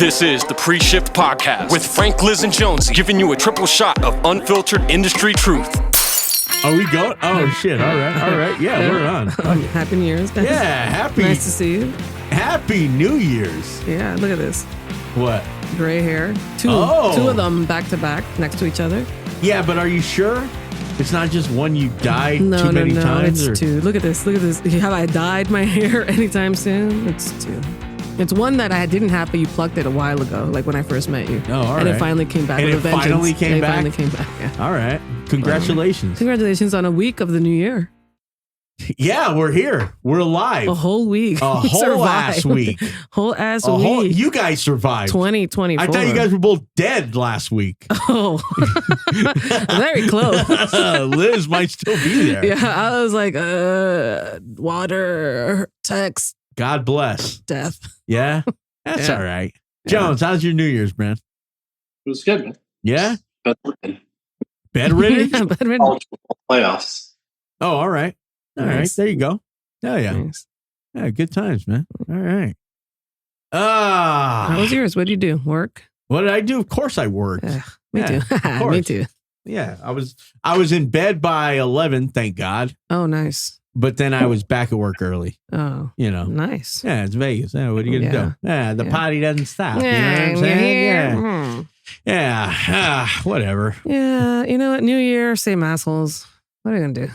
This is the Pre-Shift Podcast with Frank, Liz, and Jonesy, giving you a triple shot of unfiltered industry truth. Are we going? Oh, shit. All right. Yeah, we're on. Happy New Year's, guys. Yeah, happy. Nice to see you. Happy New Year's. Yeah, look at this. What? Gray hair. Two of them back to back next to each other. Yeah, but are you sure? It's not just one you dyed too many times? It's two. Look at this. Have I dyed my hair anytime soon? It's two. It's one that I didn't have, but you plucked it a while ago, like when I first met you. Oh, all right. And it finally came back and with it a vengeance. Finally came back? Finally came back, yeah. All right. Congratulations. Congratulations on a week of the new year. Yeah, we're here. We're alive. A whole week. A whole ass week. Whole ass week. You guys survived. 2024. I thought you guys were both dead last week. Oh, very close. Liz might still be there. Yeah, I was like, water, text. God bless. Death. Yeah? That's all right. Jones, how's your New Year's, man? It was good, man. Yeah? Bedridden. Bedridden? Yeah, bedridden. All playoffs. Oh, all right. All right. There you go. Oh, yeah. Nice. Yeah, good times, man. All right. How was yours? What did you do? Work? What did I do? Of course I worked. Me too. Me too. Yeah, I was in bed by 11, thank God. Oh, nice. But then I was back at work early. Oh, you know. Nice. Yeah, it's Vegas. Yeah, what are you going to do? Yeah, the party doesn't stop. You know what I'm saying? Yeah. Whatever. Yeah, you know what? New Year, same assholes. What are you going to do?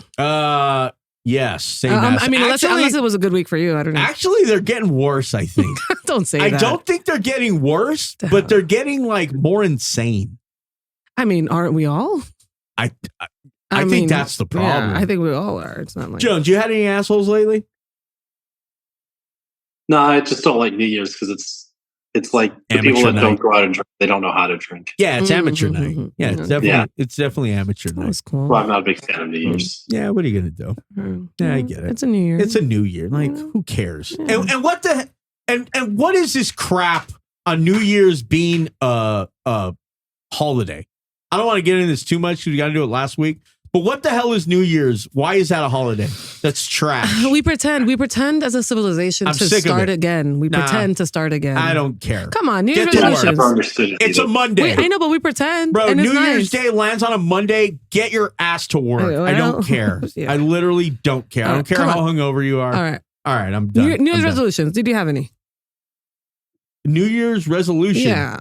Yes, same assholes. I mean, unless it was a good week for you. I don't know. Actually, they're getting worse, I think. Don't say that. I don't think they're getting worse, but they're getting like more insane. I mean, aren't we all? I think that's the problem. Yeah, I think we all are. It's not like Jones, you had any assholes lately? No, I just don't like New Year's because it's like the people that don't go out and drink, they don't know how to drink. Yeah, it's amateur night. Yeah, it's definitely amateur night. That's cool. Well, I'm not a big fan of New Year's. Yeah, what are you gonna do? Yeah, I get it. It's a New Year. It's a New Year. Like, who cares? Yeah. And what the and what is this crap on New Year's being a holiday? I don't want to get into this too much because we got to do it last week. But what the hell is New Year's? Why is that a holiday? That's trash. We pretend as a civilization to start again. We pretend to start again. I don't care. Come on, New Year's resolutions. It's a Monday. I know, but we pretend. Bro, New Year's Day lands on a Monday. Get your ass to work. I don't care. Yeah. I literally don't care. I don't care how hungover you are. All right, I'm done. New Year's resolutions. Did you have any? New Year's resolution? Yeah.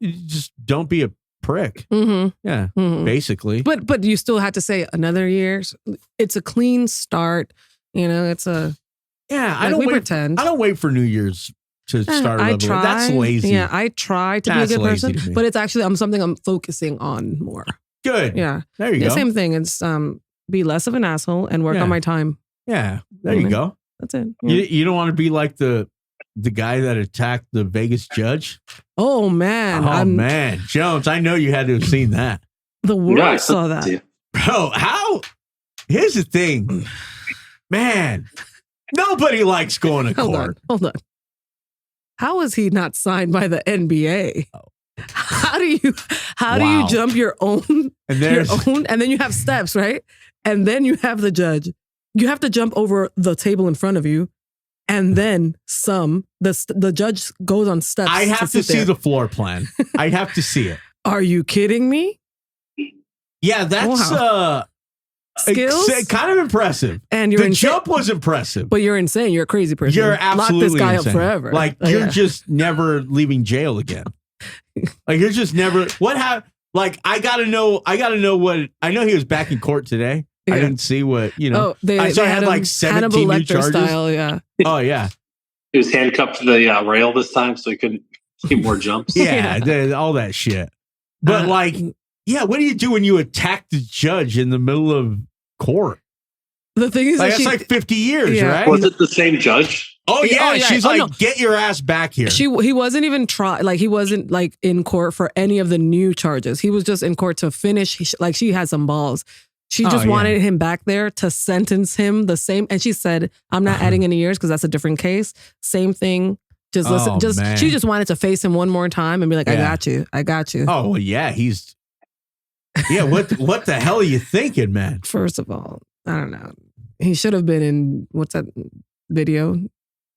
Just don't be a prick. Mm-hmm. Yeah, basically. But you still have to say another year. It's a clean start. You know, it's a I don't pretend. I don't wait for New Year's to start. I try. That's lazy. Yeah, I try to be a good person, but it's actually something I'm focusing on more. Good. Yeah, there you go. Same thing. It's be less of an asshole and work on my time. Yeah, there you go. That's it. Yeah. You don't want to be like the guy that attacked the Vegas judge. Oh man. Man. Jones, I know you had to have seen that. The world saw that. Bro, how? Here's the thing. Man, nobody likes going to court. Hold on. How is he not signed by the NBA? How do you jump your own and then you have steps, right? And then you have the judge. You have to jump over the table in front of you. And then the judge goes on steps. I have to see the floor plan. I have to see it. Are you kidding me? Yeah, that's skills. Kind of impressive. And the jump was impressive. But you're insane. You're a crazy person. You're absolutely lock this guy insane. up forever. Like you're just never leaving jail again. Like you're just never. What happened? Like I gotta know what. I know he was back in court today. Yeah. I didn't see what, I saw had like 17 new charges. Style, yeah. Oh, yeah. He was handcuffed to the rail this time, so he couldn't keep more jumps. Yeah, all that shit. But what do you do when you attack the judge in the middle of court? The thing is, that's like 50 years, right? Was it the same judge? Oh, yeah. She's get your ass back here. He wasn't even he wasn't like in court for any of the new charges. He was just in court to finish. She had some balls. She just wanted him back there to sentence him the same. And she said, I'm not adding any years because that's a different case. Same thing. Just listen. She just wanted to face him one more time and be like, I got you. Oh, well, yeah. What the hell are you thinking, man? First of all, I don't know. He should have been in, what's that video?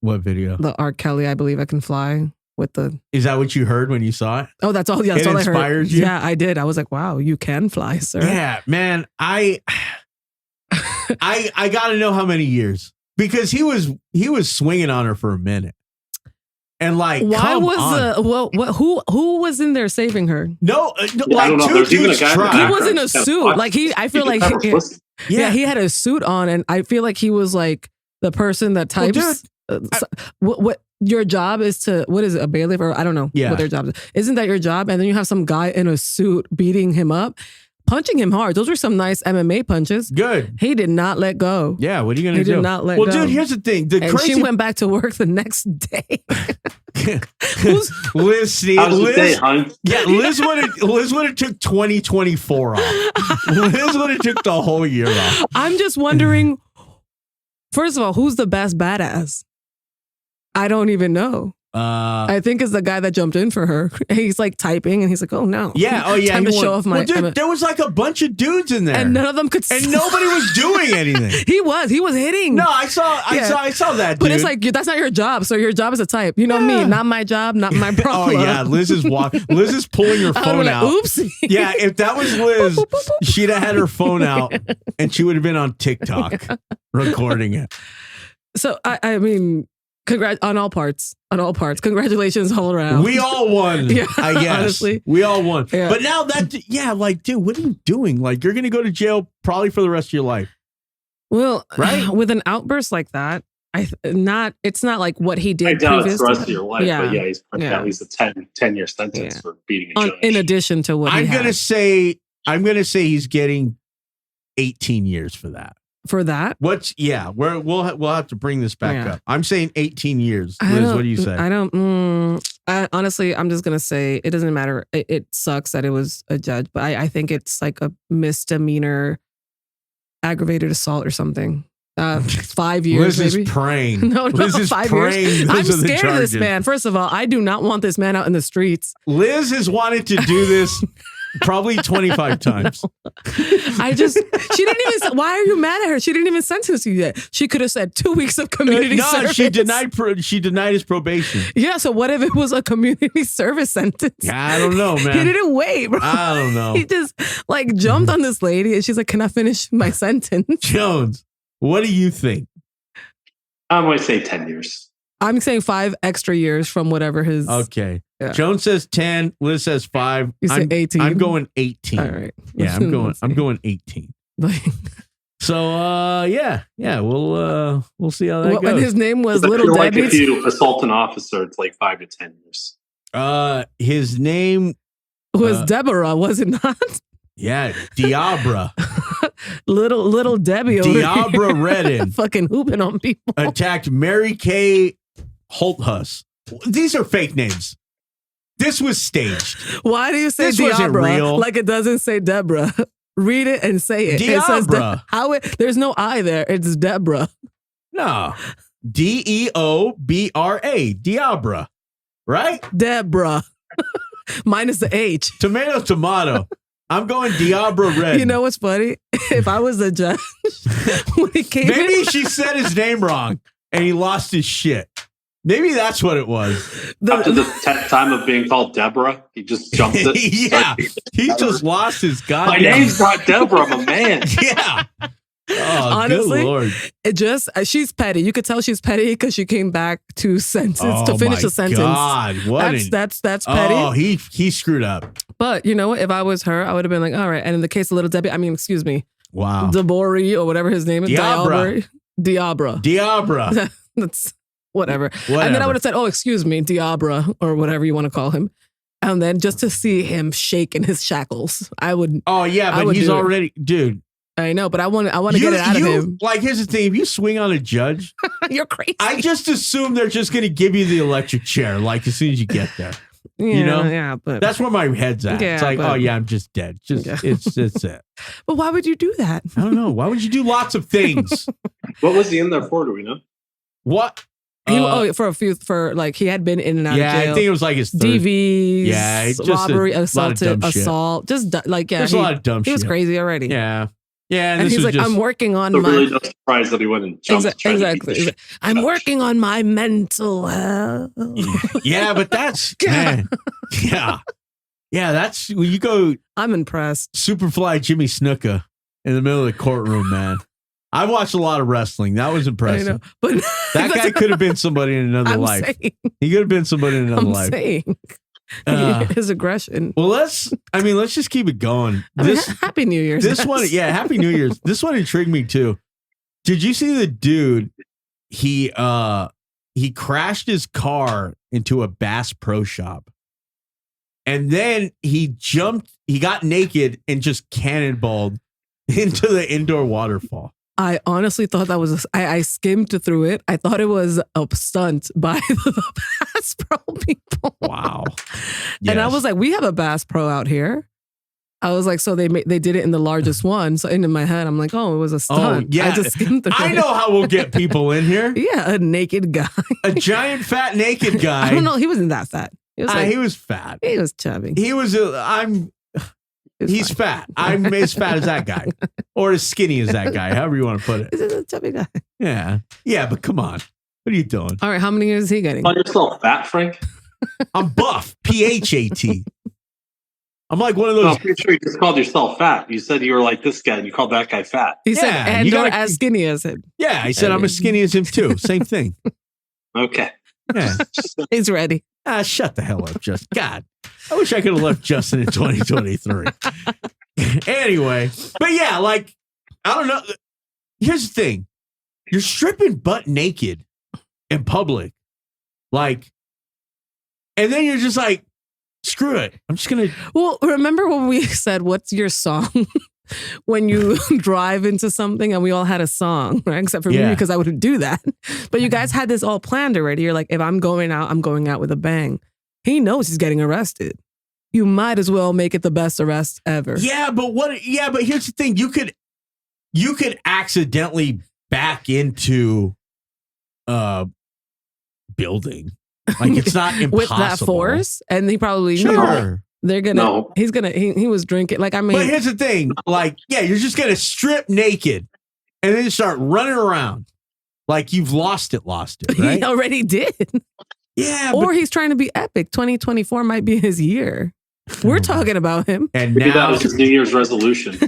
What video? The R. Kelly, I Believe I Can Fly. with the. Is that what you heard when you saw it? Oh, that's all. Yeah, that's all I heard. Inspired you? Yeah, I did. I was like, wow, you can fly, sir. Yeah, man. I got to know how many years, because he was swinging on her for a minute. And like, why who was in there saving her? No, I don't know. There's even a guy. He was in a suit. Like I feel like he had a suit on, and I feel like he was like the person that types. What your job is to, what is it, a bailiff, or I don't know what their job is. Isn't that your job? And then you have some guy in a suit beating him up, punching him hard. Those were some nice MMA punches. Good. He did not let go. Yeah, what are you going to do? He did not let go. Well, dude, here's the thing. She went back to work the next day. Liz, yeah, Liz would have took 2024 off. Liz would have took the whole year off. I'm just wondering, first of all, who's the best badass? I don't even know. I think it's the guy that jumped in for her. He's like typing, and he's like, "Oh no, time to show off my." Dude, there was like a bunch of dudes in there, and none of them could. And nobody was doing anything. He was hitting. No, I saw that. But dude. it's like, that's not your job. So your job is to type. You know me, not my job, not my problem. Oh yeah, Liz is pulling her phone out. Oopsie. Yeah, if that was Liz, she'd have had her phone out, and she would have been on TikTok recording it. So I mean. On all parts. Congratulations all around. We all won. Yeah, I guess. Honestly. We all won. Yeah. But now like, dude, what are you doing? Like, you're going to go to jail probably for the rest of your life. Well, right? With an outburst like that, it's not like what he did. I doubt it's the rest of your life, but yeah, he's at least a 10-year sentence for beating a judge. In addition to what I'm going to say he's getting 18 years for that. For that? We'll have to bring this back up. I'm saying 18 years. Liz, what do you say? Honestly, I'm just going to say it doesn't matter. It sucks that it was a judge, but I think it's like a misdemeanor aggravated assault or something. 5 years, Liz maybe. Is praying. No, Liz is 5 praying. years. I'm scared of this man. First of all, I do not want this man out in the streets. Liz has wanted to do this probably 25 times. She didn't even, why are you mad at her? She didn't even sentence you yet. She could have said 2 weeks of community service. She denied his probation. Yeah, so what if it was a community service sentence? I don't know, man. He didn't wait, bro. I don't know. He just like jumped on this lady and she's like, can I finish my sentence? Jones, what do you think? I'm going to say 10 years. I'm saying 5 extra years from whatever his. Okay. Yeah. Liz says 10. Liz says 5. You said 18. I'm going 18. All right. Yeah, I'm going 18. So we'll see how that goes. And his name was Little Debbie. Like if you assault an officer, it's like 5 to 10 years. His name was Deborah, was it not? Yeah, Diabra. little Debbie over Diabra Redden. Fucking hooping on people. Attacked Mary Kay Holthus. These are fake names. This was staged. Why do you say Diabra like it doesn't say Deborah? Read it and say it. Diabra. It says there's no I there. It's Deborah. No. Deobra. Diabra. Right? Deborah. Minus the H. Tomato. I'm going Diabra Red. You know what's funny? If I was a judge, when he came maybe she said his name wrong and he lost his shit. Maybe that's what it was. After the 10th time of being called Deborah, he just jumped it. Yeah, he just lost his goddamn. My name's not Deborah, I'm a man. Yeah. Oh, honestly, good Lord. She's petty. You could tell she's petty because she came back to finish the sentence. God, that's petty. Oh, he screwed up. But you know what? If I was her, I would have been like, all right. And in the case of Little Debbie, excuse me. Wow. Debori or whatever his name is. Diabra. That's whatever. And then I would have said, oh, excuse me, Diabra or whatever you want to call him. And then just to see him shake in his shackles, I would. Oh yeah, but he's already, dude. I know, but I want to get it out of him. Like, here's the thing: if you swing on a judge, you're crazy. I just assume they're just going to give you the electric chair, like as soon as you get there. You know, yeah, but that's where my head's at. Yeah, it's like, oh yeah, I'm just dead. It's it. But why would you do that? I don't know. Why would you do lots of things? What was he in there for? Do we know? What? He he had been in and out of jail. Yeah, I think it was like his DVs, just robbery, assault, just there's a lot of dumb he shit. was crazy already. Yeah. Yeah, and he's like, I'm working on my. Really no surprise that he went and jumped. Exactly. I'm working on my mental health. Yeah, but that's man. Yeah. Yeah, that's when you go. I'm impressed. Superfly Jimmy Snuka in the middle of the courtroom, man. I watched a lot of wrestling. That was impressive. I know, but that guy could have been somebody in another life. He could have been somebody in another life. Saying. His aggression. Well, let's just keep it going. Happy New Year's. This one, yeah, Happy New Year's. This one intrigued me too. Did you see the dude? He crashed his car into a Bass Pro Shop, and then he got naked and just cannonballed into the indoor waterfall. I honestly thought that was I skimmed through it. I thought it was a stunt by the Bass Pro people. Wow. Yes. And I was like, we have a Bass Pro out here. I was like, so they did it in the largest one. So in my head, I'm like, oh, it was a stunt. Oh, yeah. I just skimmed through I know how we'll get people in here. Yeah, a naked guy. A giant fat naked guy. I don't know. He wasn't that fat. He was fat. He was chubby. He was He's fat. I'm as fat as that guy. Or as skinny as that guy, however you want to put it. This is a chubby guy. Yeah. Yeah, but come on. What are you doing? All right, how many years is he getting? Call yourself fat, Frank? I'm buff. PHAT. I'm like one of those. No, I'm pretty sure you just called yourself fat. You said you were like this guy and you called that guy fat. He said, and you're as skinny as him. Yeah, I said I'm as skinny as him too. Same thing. Okay. Yeah. He's ready. Shut the hell up, Justin. God, I wish I could have left Justin in 2023. Anyway, but yeah, like, I don't know. Here's the thing. You're stripping butt naked in public. Like, and then you're just like, screw it. I'm just going to. Well, remember when we said, what's your song? When you drive into something and we all had a song, right? Except for me, because I wouldn't do that. But you guys had this all planned already. You're like, if I'm going out with a bang. He knows he's getting arrested. You might as well make it the best arrest ever. Yeah, but here's the thing. You could accidentally back into building. Like, it's not impossible. With that force, and he probably knew. He was drinking. Like, I mean. But here's the thing. Like, yeah, you're just going to strip naked and then start running around like you've lost it, right? He already did. Yeah. Or he's trying to be epic. 2024 might be his year. We're talking about him. And maybe now that was his New Year's resolution.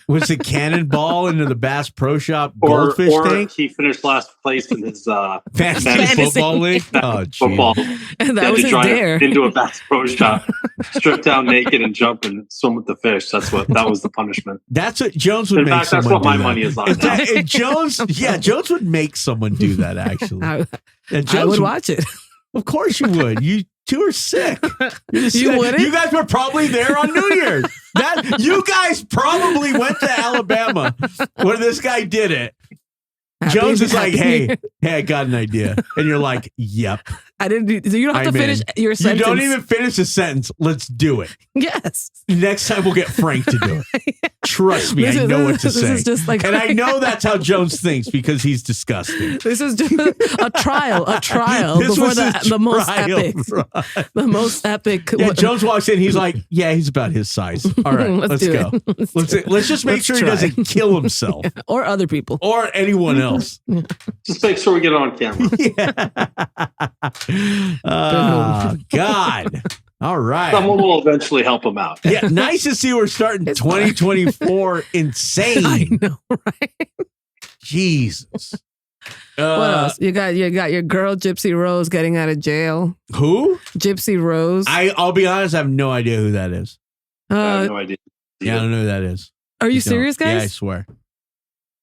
Was it cannonball into the Bass Pro Shop goldfish tank? He finished last place in his fantasy football league. Oh, football. And that was his dare. Into a Bass Pro Shop, strip down naked and jump and swim with the fish. That was the punishment. That's what Jones would make. In fact, that's what my money is on. Jones would make someone do that. Actually, I would watch it. Of course you would. You two are sick. You wouldn't? You guys were probably there on New Year's. You guys probably went to Alabama where this guy did it. Jones is like, hey, I got an idea. And you're like, yep. I didn't do. You don't have to finish your sentence. You don't even finish a sentence. Let's do it. Yes. Next time we'll get Frank to do it. Trust me, I know what to say. Is just like, and I know that's how Jones thinks because he's disgusting. This is just a trial before the most epic. Right. The most epic. Yeah, Jones walks in. He's like, yeah, he's about his size. All right, let's go. Let's just make sure he doesn't kill himself. Yeah. Or other people. Or anyone else. Just make sure we get it on camera. Oh, God. All right. Someone will eventually help him out. Yeah, nice to see we're starting 2024 insane. I know, right? Jesus. What else? You got your girl Gypsy Rose getting out of jail. Who? Gypsy Rose. I'll be honest, I have no idea who that is. I have no idea. Yeah, I don't know who that is. Are you serious, guys? Yeah, I swear.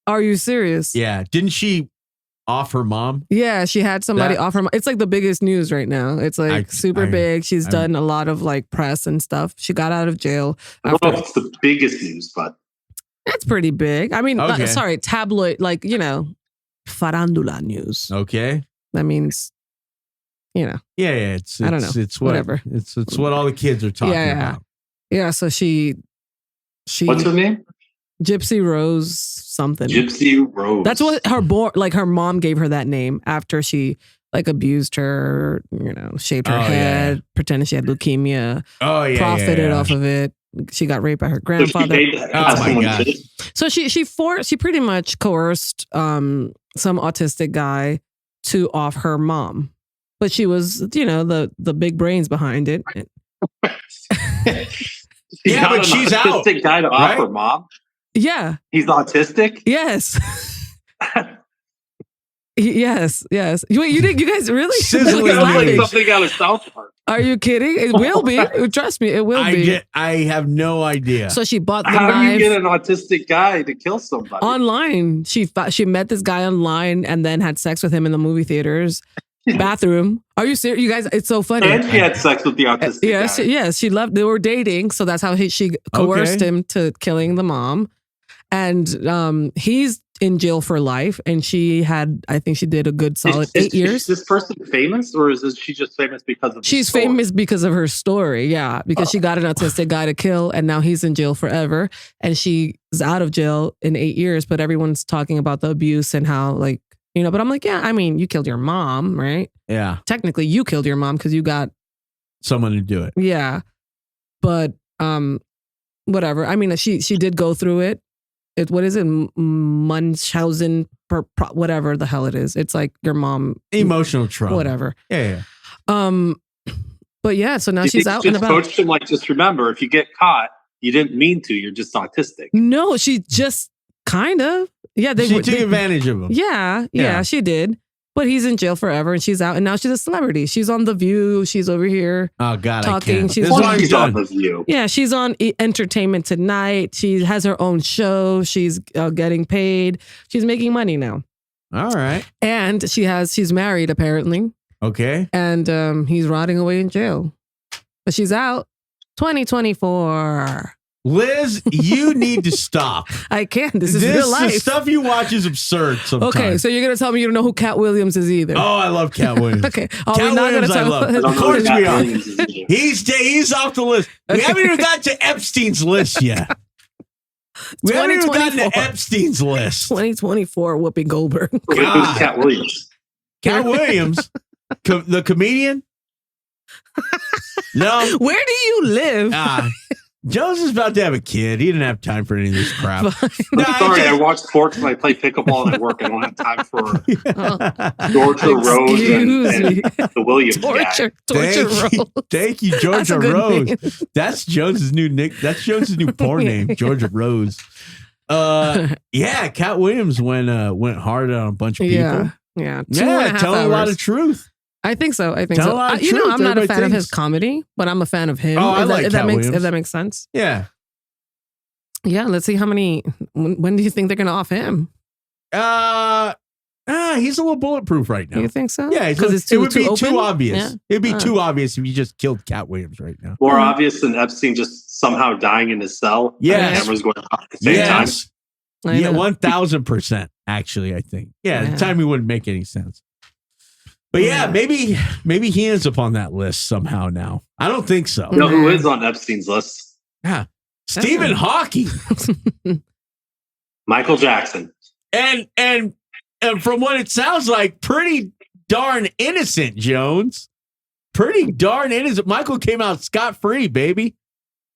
Are you serious? Yeah. Didn't she off her mom? Yeah, she had somebody off her mom. It's like the biggest news right now. It's like super big. She's done a lot of like press and stuff. She got out of jail. I don't know if it's the biggest news, but that's pretty big. I mean, sorry, tabloid, like, farandula news. Okay. That means, Yeah, it's I don't know. It's whatever. It's what all the kids are talking about. Yeah, so she what's her name? Gypsy Rose something. Gypsy Rose. That's what her mom gave her that name after she like abused her, shaved her head, pretended she had leukemia. Oh yeah, profited off of it. she got raped by her grandfather. Oh my God. So she pretty much coerced some autistic guy to off her mom. But she was, the big brains behind it. Yeah, but she's out. Autistic guy to off her mom? Yeah. He's autistic? Yes. Yes. You guys really? Sizzling like something out of South Park. Are you kidding? It will be. Trust me, it will be. I have no idea. So she bought the How knife. do you get an autistic guy to kill somebody? Online. She met this guy online and then had sex with him in the movie theaters. Bathroom. Are you serious? You guys, it's so funny. And she had sex with the autistic guy. Yes, she left. They were dating. So that's how she coerced him to killing the mom. And he's in jail for life. And I think she did a good solid 8 years. Is this person famous or is she just famous because of She's famous because of her story. Yeah. Because she got an autistic guy to kill and now he's in jail forever. And she's out of jail in 8 years. But everyone's talking about the abuse and how but I'm like, yeah, I mean, you killed your mom, right? Yeah. Technically, you killed your mom because you got someone to do it. Yeah. But whatever. I mean, she did go through it. What is it? Munchausen, whatever the hell it is. It's like your mom. Emotional trauma. Whatever. Yeah. But yeah, so now she's out and about. Coached him just remember, if you get caught, you didn't mean to. You're just autistic. No, she just kind of. Yeah, she took advantage of him. Yeah, she did. But he's in jail forever, and she's out, and now she's a celebrity. She's on The View. She's over here. Oh God, talking. I can't. She's on The View. Yeah, she's on Entertainment Tonight. She has her own show. She's getting paid. She's making money now. All right. And she's married apparently. Okay. And he's rotting away in jail, but she's out. 2024. Liz, you need to stop. I can't. This is real life. The stuff you watch is absurd sometimes. Okay, so you're going to tell me you don't know who Cat Williams is either. Oh, I love Cat Williams. Okay. Cat Williams, I love. Of course we are. He's off the list. We haven't even got to Epstein's list yet. We haven't even gotten to Epstein's list. 2024, Whoopi Goldberg. Who's Cat Williams? Cat Williams? The comedian? No. Where do you live? Jones is about to have a kid. He didn't have time for any of this crap. I watch sports and I play pickleball at work. I don't have time for Georgia Rose and the Williams guy. Rose. Thank you, Georgia Rose. Name. That's Jones's new new porn name, Georgia Rose. Cat Williams went hard on a bunch of people. Yeah. Telling a lot of truth. I think so. I'm truth, not a fan of his comedy, but I'm a fan of him. Oh, if that makes sense. Yeah. Yeah. Let's see how many. When do you think they're going to off him? He's a little bulletproof right now. You think so? Yeah, because it would be too obvious. Yeah. It'd be too obvious if you just killed Cat Williams right now. More obvious than Epstein just somehow dying in his cell. Yeah, the cameras going off at the same time. Yeah, 1,000%. Actually, I think. Yeah, the time wouldn't make any sense. But maybe he ends up on that list somehow now. I don't think so. You know who is on Epstein's list? Yeah. Stephen Hawking. Michael Jackson. And from what it sounds like, pretty darn innocent, Jones. Pretty darn innocent. Michael came out scot-free, baby.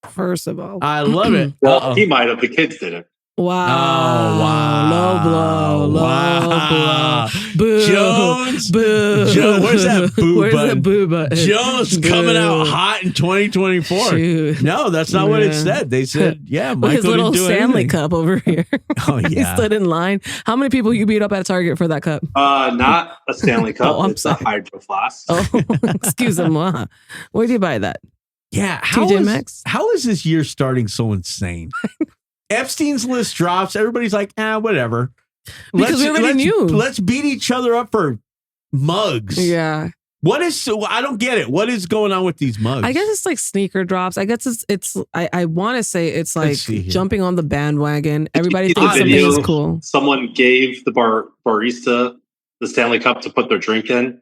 First of all. I love it. Well, he might have. The kids didn't. Wow. Oh, wow. Low blow. Boo. Jones. Boo. Where's that boo Where's button? the boo button? Jones coming out hot in 2024. Shoot. No, that's not what it said. They said, Michael his little didn't do Stanley anything. cup over here. Oh, yeah. He stood in line. How many people you beat up at Target for that cup? Not a Stanley cup. I'm it's sorry. a Hydro Flask. Oh, excuse-moi. Where do you buy that? Yeah. TJ Maxx? How is this year starting so insane? Epstein's list drops. Everybody's like, whatever. Because we already knew. Let's beat each other up for mugs. Yeah. I don't get it. What is going on with these mugs? I guess it's like sneaker drops. I guess I want to say it's like jumping on the bandwagon. Everybody thinks something is cool. Someone gave the barista the Stanley Cup to put their drink in,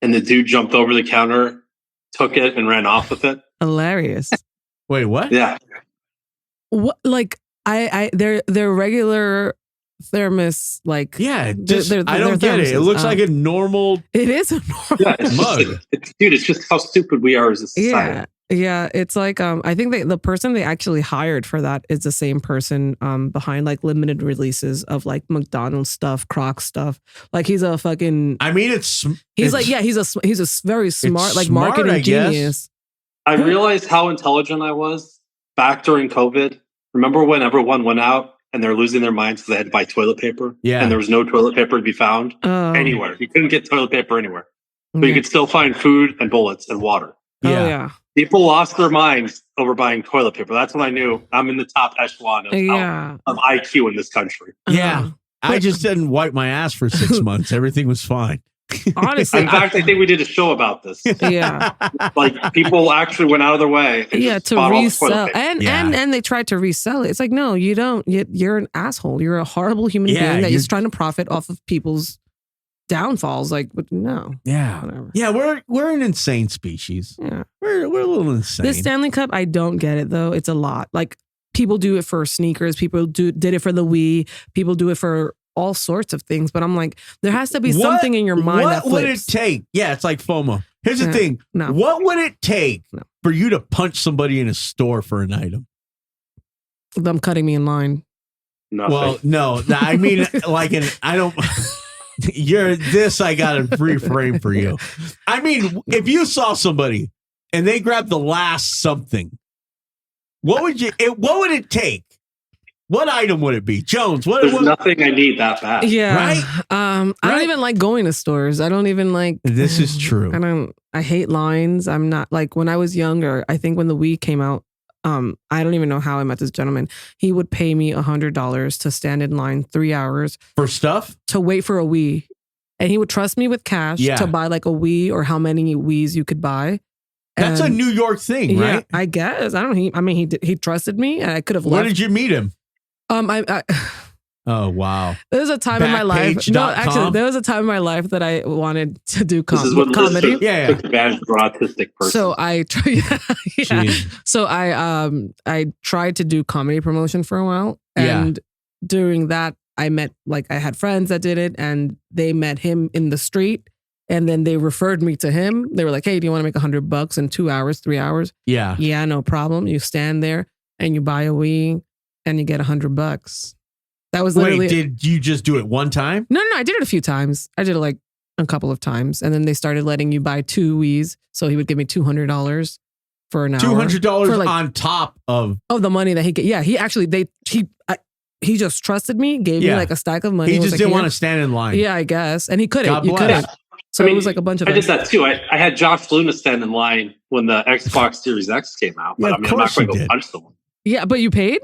and the dude jumped over the counter, took it, and ran off with it. Hilarious. Wait, what? Yeah. What, like, they're regular thermos, like, I don't get it. It looks like a normal. It is a normal mug. It's just how stupid we are as a society. Yeah, it's like I think the person they actually hired for that is the same person behind like limited releases of like McDonald's stuff, Crocs stuff. Like he's a fucking. I mean, he's a very smart like smart, marketing genius. I realized how intelligent I was back during COVID. Remember when everyone went out and they're losing their minds because they had to buy toilet paper? Yeah. And there was no toilet paper to be found anywhere. You couldn't get toilet paper anywhere. But you could still find food and bullets and water. Yeah. Oh, yeah. People lost their minds over buying toilet paper. That's when I knew I'm in the top echelon of IQ in this country. Yeah. I just didn't wipe my ass for 6 months. Everything was fine. Honestly. In fact, I think we did a show about this. Yeah. Like people actually went out of their way and to resell. And they tried to resell it. It's like, no, you don't. You're an asshole. You're a horrible human being that is trying to profit off of people's downfalls. Like, but no. Yeah. Whatever. Yeah, we're an insane species. Yeah. We're a little insane. This Stanley Cup, I don't get it though. It's a lot. Like people do it for sneakers. People did it for the Wii. People do it for all sorts of things. But I'm like, there has to be something in your mind that flips. What would it take? Yeah, it's like FOMO. Here's the thing. No. What would it take for you to punch somebody in a store for an item? Them cutting me in line. Nothing. Well, no. I mean, like I don't... I got to reframe for you. I mean, if you saw somebody and they grabbed the last something, what would it take? What item would it be? Jones, There's nothing I need that bad. Yeah. Right? I don't even like going to stores. I don't even like... This is true. I hate lines. I'm not like when I was younger, I think when the Wii came out, I don't even know how I met this gentleman. He would pay me $100 to stand in line 3 hours. For stuff? To wait for a Wii. And he would trust me with cash to buy like a Wii or how many Wiis you could buy. That's a New York thing, right? I guess. He trusted me and I could have left. Where did you meet him? Oh, wow. There was a time in my life. No, actually, there was a time in my life that I wanted to do comedy. Took advantage of an autistic person. So I So I tried to do comedy promotion for a while. And during that, I had friends that did it and they met him in the street. And then they referred me to him. They were like, hey, do you want to make $100 in 2 hours, 3 hours? Yeah. Yeah, no problem. You stand there and you buy a Wii and you get $100. That was literally... Wait, did you just do it one time? No, I did it a few times. I did it like a couple of times. And then they started letting you buy 2 Wiis. So he would give me $200 for an hour. $200 on top of the money that he get. Yeah, he just trusted me, gave me like a stack of money. He just didn't want to stand in line. Yeah, I guess. And he couldn't. God bless. So it was like a bunch of... I did that too. I had Josh Luna stand in line when the Xbox Series X came out. But I'm not going to go punch someone. Yeah, but you paid?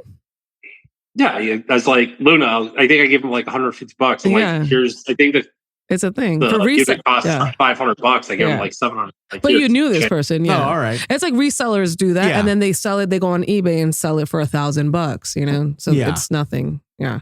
Yeah, I was like, Luna, I think I gave him like $150. I'm like, I think that it's a thing. The for resale cost $500. I gave him like $700. Like, but you knew this person, yeah. Oh, all right. It's like resellers do that, and then they sell it. They go on eBay and sell it for $1,000. You know, so it's nothing. Yeah.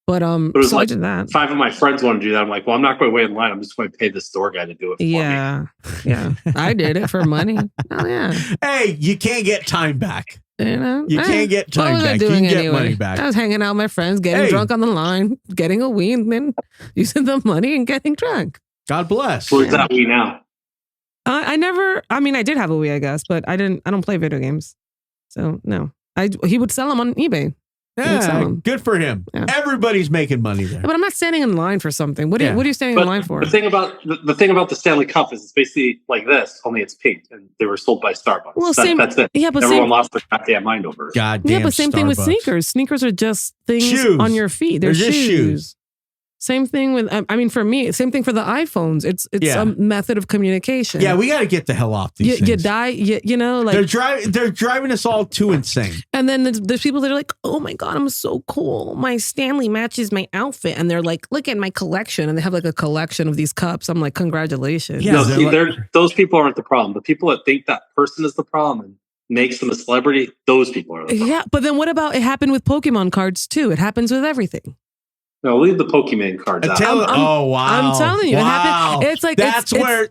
But it was like I did that. 5 of my friends want to do that. I'm like, well, I'm not going to wait in line. I'm just going to pay the store guy to do it for me. Yeah. I did it for money. Oh yeah. Hey, you can't get time back. You know, you can't get time back. You can get money back. I was hanging out with my friends, getting drunk on the line, getting a Wii, and then using the money and getting drunk. God bless. Where's that Wii now? I did have a Wii, I guess, but I don't play video games. So no, he would sell them on eBay. Yeah, good for him. Yeah. Everybody's making money there. But I'm not standing in line for something. What are you standing in line for? The thing about the Stanley Cup is it's basically like this, only it's pink, and they were sold by Starbucks. Well, that's it. Yeah, but everyone lost their goddamn mind over it. Goddamn. Yeah, but same thing with sneakers. Sneakers are just things on your feet. They're just shoes. Same thing with, for me, same thing for the iPhones. It's a method of communication. Yeah, we got to get the hell off these things. You die, like... They're driving us all too insane. And then there's people that are like, oh my God, I'm so cool. My Stanley matches my outfit. And they're like, look at my collection. And they have like a collection of these cups. I'm like, congratulations. Yeah, those people aren't the problem. The people that think that person is the problem and makes them a celebrity, those people are the problem. Yeah, but then what about, it happened with Pokemon cards too. It happens with everything. No, leave the Pokemon cards out. Oh wow! I'm telling you, it happened. It's like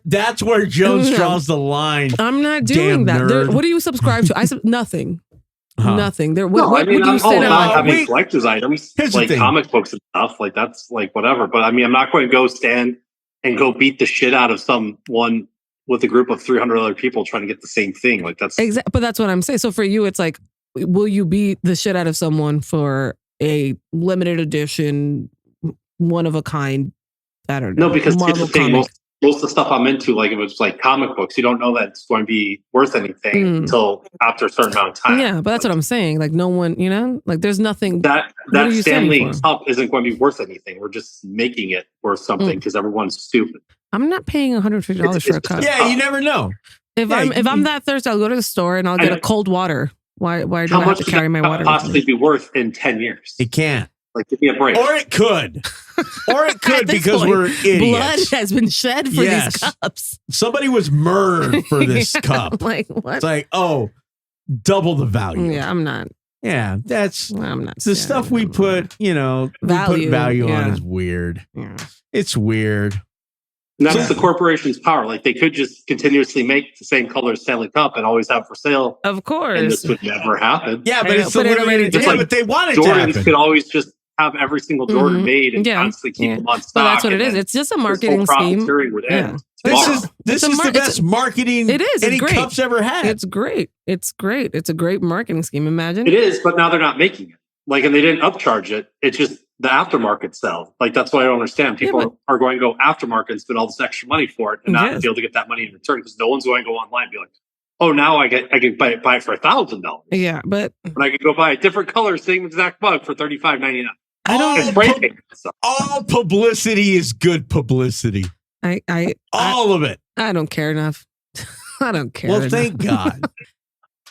that's where Jones draws the line. I'm not doing that. What do you subscribe to? Nothing. Nothing. What would you say? Not having collector's items like comic books and stuff. Like that's like whatever. But I'm not going to go stand and go beat the shit out of someone with a group of 300 other people trying to get the same thing. Like that's exactly. But that's what I'm saying. So for you, it's like, will you beat the shit out of someone for a limited edition, one of a kind? I don't know. No, because here's Marvel the thing. comic. Most of the stuff I'm into, like if it's like comic books, you don't know that it's going to be worth anything until after a certain amount of time. Yeah, but that's what I'm saying. Like no one, like there's nothing. That What are you Stanley standing for? Cup isn't going to be worth anything. We're just making it worth something because everyone's stupid. I'm not paying $150 for a cup. Yeah, you never know. If I'm that thirsty, I'll go to the store and I'll get a cold water. Why do I have to carry my water? How much could that possibly be worth in 10 years? It can't. Like, give me a break. Or it could. Or it could because point, we're idiots. Blood has been shed for these cups. Somebody was murdered for this cup. Like, what? It's like, double the value. Yeah, I'm not. Yeah, I'm not. the stuff we put, value on is weird. Yeah. It's weird. And that's the corporation's power. Like, they could just continuously make the same color Stanley Cup and always have for sale. Of course. And this would never happen. Yeah, but it's but they want it to happen. Jordans could always just have every single Jordan made and constantly keep them on stock. Well, that's what it is. It's just a marketing scheme. This is the best marketing any cup's ever had. It's great. It's great. It's a great marketing scheme. Imagine. It is, but now they're not making it. Like, and they didn't upcharge it. It's just the aftermarket sell. Like, that's why I don't understand. People are going to go aftermarket and spend all this extra money for it and not be able to get that money in return because no one's going to go online and be like, oh, now I can buy it for $1,000. Yeah, but I could go buy a different color, same exact mug for $35.99. All publicity is good publicity. All of it. I don't care enough. I don't care. Well, thank God.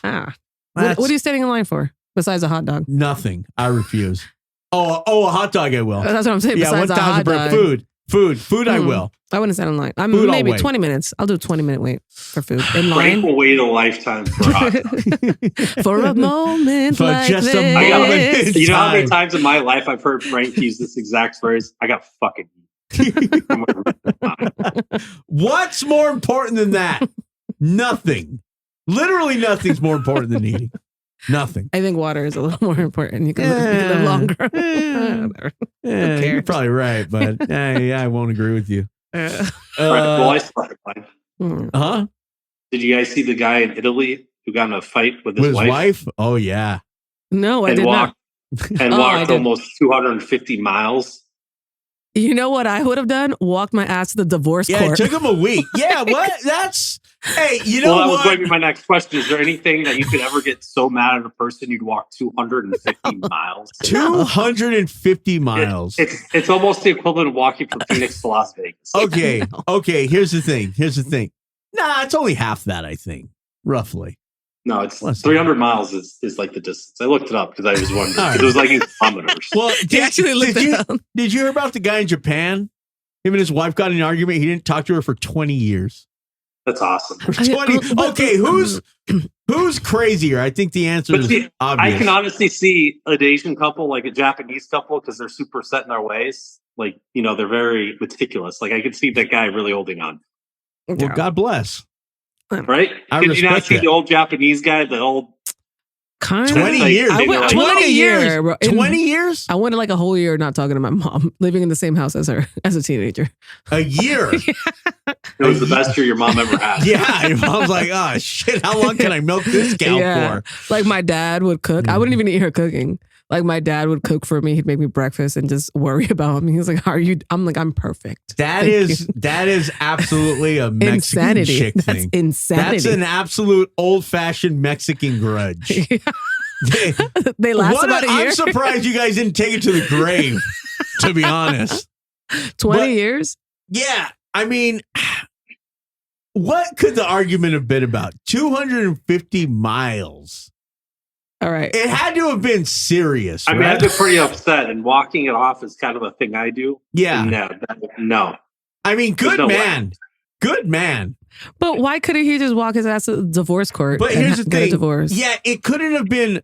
What are you standing in line for besides a hot dog? Nothing. I refuse. A hot dog I will. That's what I'm saying. Yeah, besides a hot dog. Food I will. I wouldn't stand in line. Maybe 20 minutes. I'll do a 20-minute wait for food. In line. Frank will wait a lifetime for a hot dog. For a moment for like just this. a moment. You know how many times in my life I've heard Frank use this exact phrase? I got fucking What's more important than that? Nothing. Literally nothing's more important than eating. Nothing. I think water is a little more important. You can live longer. You're probably right, but I won't agree with you. Well, I started mine. Huh? Did you guys see the guy in Italy who got in a fight with his wife? Oh, yeah. No, I did not. And walked almost 250 miles. You know what I would have done? Walked my ass to the divorce court. Yeah, it took him a week. Yeah, what? Hey, you know what? That was going to be my next question. Is there anything that you could ever get so mad at a person you'd walk 250 miles? 250 miles. It's almost the equivalent of walking from Phoenix to Las Vegas. Okay. Here's the thing. Nah, it's only half that, I think, roughly. No, it's 300 miles is like the distance. I looked it up because I was wondering. Right. It was like in kilometers. Well, did you hear about the guy in Japan? Him and his wife got in an argument. He didn't talk to her for 20 years. That's awesome. 20. Okay, who's crazier? I think the answer is obvious. I can honestly see an Asian couple, like a Japanese couple, because they're super set in their ways. Like, they're very meticulous. Like, I could see that guy really holding on. Well, God bless. Right? Did you not see the old Japanese guy, the old 20 years. 20 years. 20 years? I went like a whole year not talking to my mom, living in the same house as her as a teenager. A year? It was the best year your mom ever had. Yeah. Your mom's like, oh, shit, how long can I milk this cow for? Like my dad would cook. I wouldn't even eat her cooking. Like my dad would cook for me. He'd make me breakfast and just worry about me. He's like, "How are you?" I'm like, "I'm perfect." That is absolutely a Mexican insanity. chick That's thing. insanity. That's an absolute old-fashioned Mexican grudge. They last about a year. I'm surprised you guys didn't take it to the grave, to be honest. 20 years? Yeah. I mean, what could the argument have been about? 250 miles. All right. It had to have been serious. I mean, I've been pretty upset, and walking it off is kind of a thing I do. Yeah. No. I mean, good man. Way. Good man. But why couldn't he just walk his ass to the divorce court? But here's the thing. Divorce? Yeah, it couldn't have been.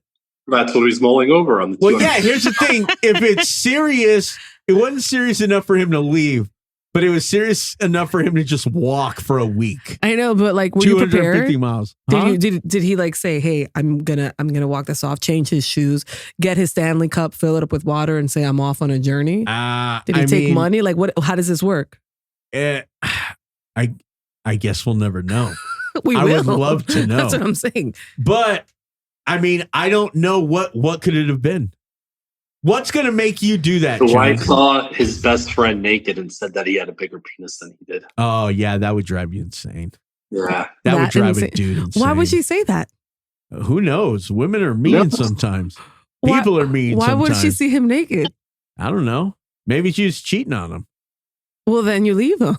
That's what he's mulling over on the. Well, yeah. Here's the thing. If it's serious, it wasn't serious enough for him to leave. But it was serious enough for him to just walk for a week. I know, but like, were you prepared? 250 miles. Huh? Did he like say, "Hey, I'm gonna walk this off"? Change his shoes, get his Stanley Cup, fill it up with water, and say, "I'm off on a journey." Did he take money? Like, what? How does this work? I guess we'll never know. I would love to know. That's what I'm saying. But I mean, I don't know what could it have been. What's going to make you do that? The wife saw his best friend naked and said that he had a bigger penis than he did. Oh yeah, that would drive you insane. Yeah, that would drive a dude insane. Why would she say that? Who knows? Women are mean sometimes. People are mean. Why would she see him naked? I don't know. Maybe she's cheating on him. Well, then you leave him.